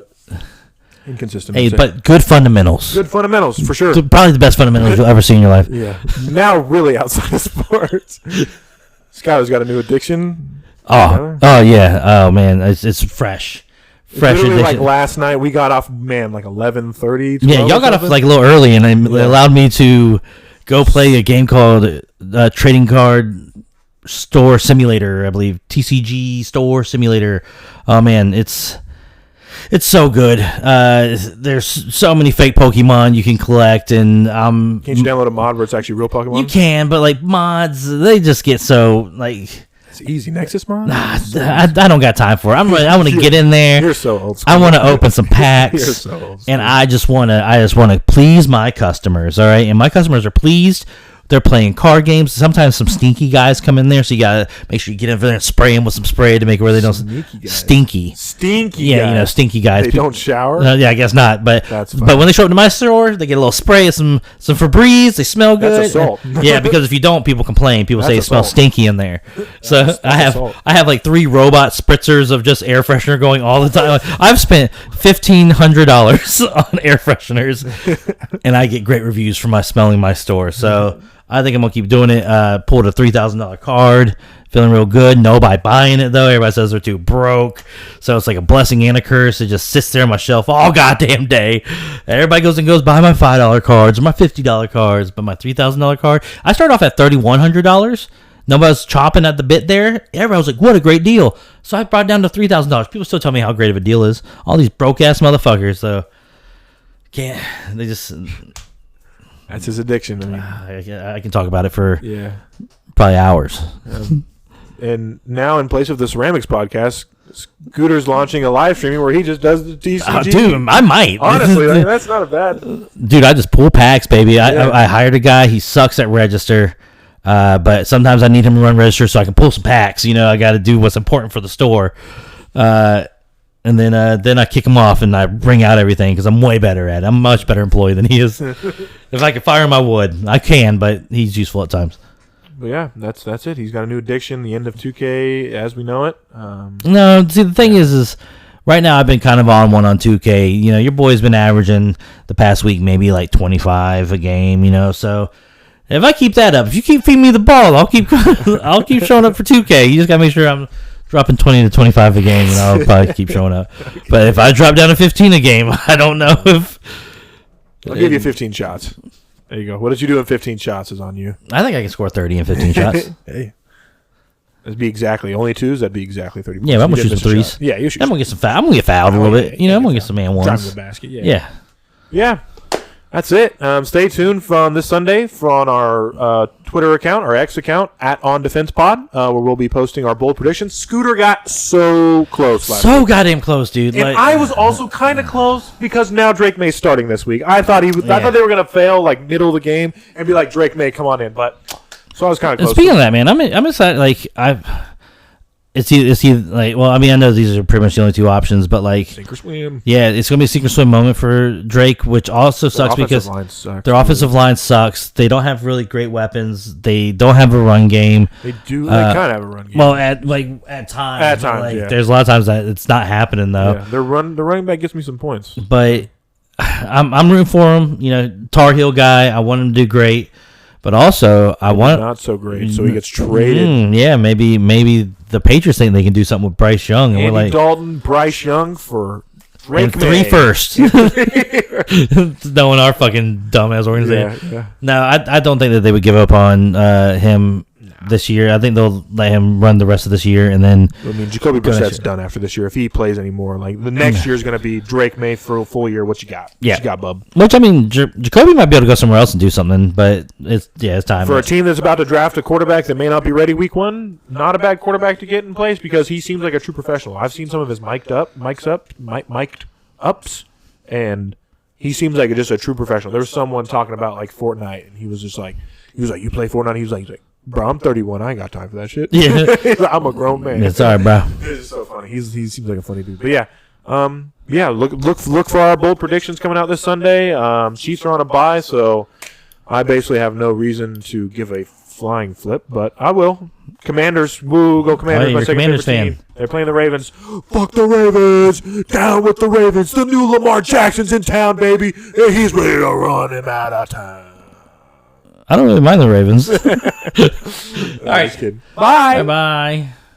Inconsistent. Hey, but good fundamentals. Good fundamentals, for sure. Probably the best fundamentals you'll ever see in your life. Yeah. Now, really outside of sports. Skylar's got a new addiction. Oh yeah. Oh, man. It's fresh. Fresh literally, addiction. like last night, we got off, like 11:30. Yeah, y'all got off like a little early, and it allowed me to go play a game called Trading Card Store Simulator, I believe. TCG Store Simulator. Oh, man, it's so good. There's so many fake Pokemon you can collect, and can't you download a mod where it's actually real Pokemon? You can, but like mods, they just get so like. It's easy. Nexus mod? Nah, I don't got time for it. I want to get in there. You're so old school. I want to open some packs. You're so old school. And I just want to please my customers. All right, and my customers are pleased They're playing card games. Sometimes some stinky guys come in there, so you gotta make sure you get in there and spray them with some spray to make it where they don't stinky. Yeah, guys. Stinky guys. They don't shower. Yeah, I guess not. But when they show up to my store, they get a little spray, some Febreze. They smell good. That's assault. Yeah, because if you don't, people complain. People say it smells stinky in there. So that's I have like 3 robot spritzers of just air freshener going all the time. I've spent $1,500 on air fresheners, and I get great reviews for my smelling my store. So I think I'm gonna keep doing it. Pulled a $3,000 card, feeling real good. Nobody buying it though. Everybody says they're too broke. So it's like a blessing and a curse. It just sits there on my shelf all goddamn day. Everybody goes buy my $5 cards or my $50 cards, but my $3,000 card. I started off at $3,100. Nobody was chopping at the bit there. Everybody was like, what a great deal. So I brought it down to $3,000. People still tell me how great of a deal is. All these broke-ass motherfuckers, so they just... That's his addiction. I mean, I can talk about it for probably hours. And now, in place of the Ceramics podcast, Scooter's launching a live streaming where he just does the TCG. Dude, I might. Honestly, that's not a bad... Dude, I just pull packs, baby. I hired a guy. He sucks at register. But sometimes I need him to run register so I can pull some packs. You know, I got to do what's important for the store. And then I kick him off and I bring out everything because I'm way better at it. I'm a much better employee than he is. If I could fire him, I would. I can, but he's useful at times. But yeah, that's it. He's got a new addiction, the end of 2K as we know it. No, see, the thing is right now I've been kind of on 2K. You know, your boy's been averaging the past week maybe like 25 a game, you know, so... If I keep that up, if you keep feeding me the ball, I'll keep showing up for 2K. You just gotta make sure I'm dropping 20 to 25 a game, and I'll probably keep showing up. But if I drop down to 15 a game, I don't know if I'll give you 15 shots. There you go. What did you do in 15 shots is on you. I think I can score 30 in 15 shots. Hey, that'd be exactly only 2s. That'd be exactly 30 points. Yeah, but I'm gonna shoot some 3s. Yeah, you shoot. I'm gonna get some foul. I'm gonna get fouled a little bit. You know, I'm gonna get some man ones. Drive to the basket. Yeah. That's it. Stay tuned from this Sunday on our Twitter account, our X account, @OnDefensePod, where we'll be posting our bold predictions. Scooter got so close last week. Goddamn close, dude. And I was also kind of close because now Drake May's starting this week. I thought I thought they were going to fail, like, middle of the game and be like, Drake May, come on in. But so I was kind of close. Speaking of that, man, I'm excited. Like, It's either like, well, I mean, I know these are pretty much the only 2 options, but like, sink or swim. Yeah, it's gonna be a sink or swim moment for Drake, which also sucks because their offensive line sucks. They don't have really great weapons. They don't have a run game. They do. They kind of have a run game. Well, at times. At times, like, yeah. There's a lot of times that it's not happening though. Yeah, the running back gets me some points. But I'm rooting for him. You know, Tar Heel guy. I want him to do great. But also, I want not so great, so he gets traded. Yeah, maybe the Patriots think they can do something with Bryce Young, and Andy we're like Dalton, Bryce Young for Drake and 3 firsts. Knowing our fucking dumbass organization. Yeah. No, I don't think that they would give up on him this year. I think they'll let him run the rest of this year, and then I mean, Jacoby Brissett's done after this year if he plays anymore. Like the next year is going to be Drake May for a full year. What you got? What you got, bub? Which I mean, Jacoby might be able to go somewhere else and do something, but it's time for a team that's about to draft a quarterback that may not be ready week 1. Not a bad quarterback to get in place because he seems like a true professional. I've seen some of his mic'd ups, and he seems like just a true professional. There was someone talking about like Fortnite, and he was like, you play Fortnite? He was like, bro, I'm 31. I ain't got time for that shit. Yeah, I'm a grown man. It's all right, bro. It's so funny. He seems like a funny dude. But yeah, look for our bold predictions coming out this Sunday. Chiefs are on a bye, so I basically have no reason to give a flying flip, but I will. Commanders, woo, go Commanders! My second favorite team. They're playing the Ravens. Fuck the Ravens! Down with the Ravens! The new Lamar Jackson's in town, baby. And he's ready to run him out of town. I don't really mind the Ravens. All right, kid. Bye. Bye.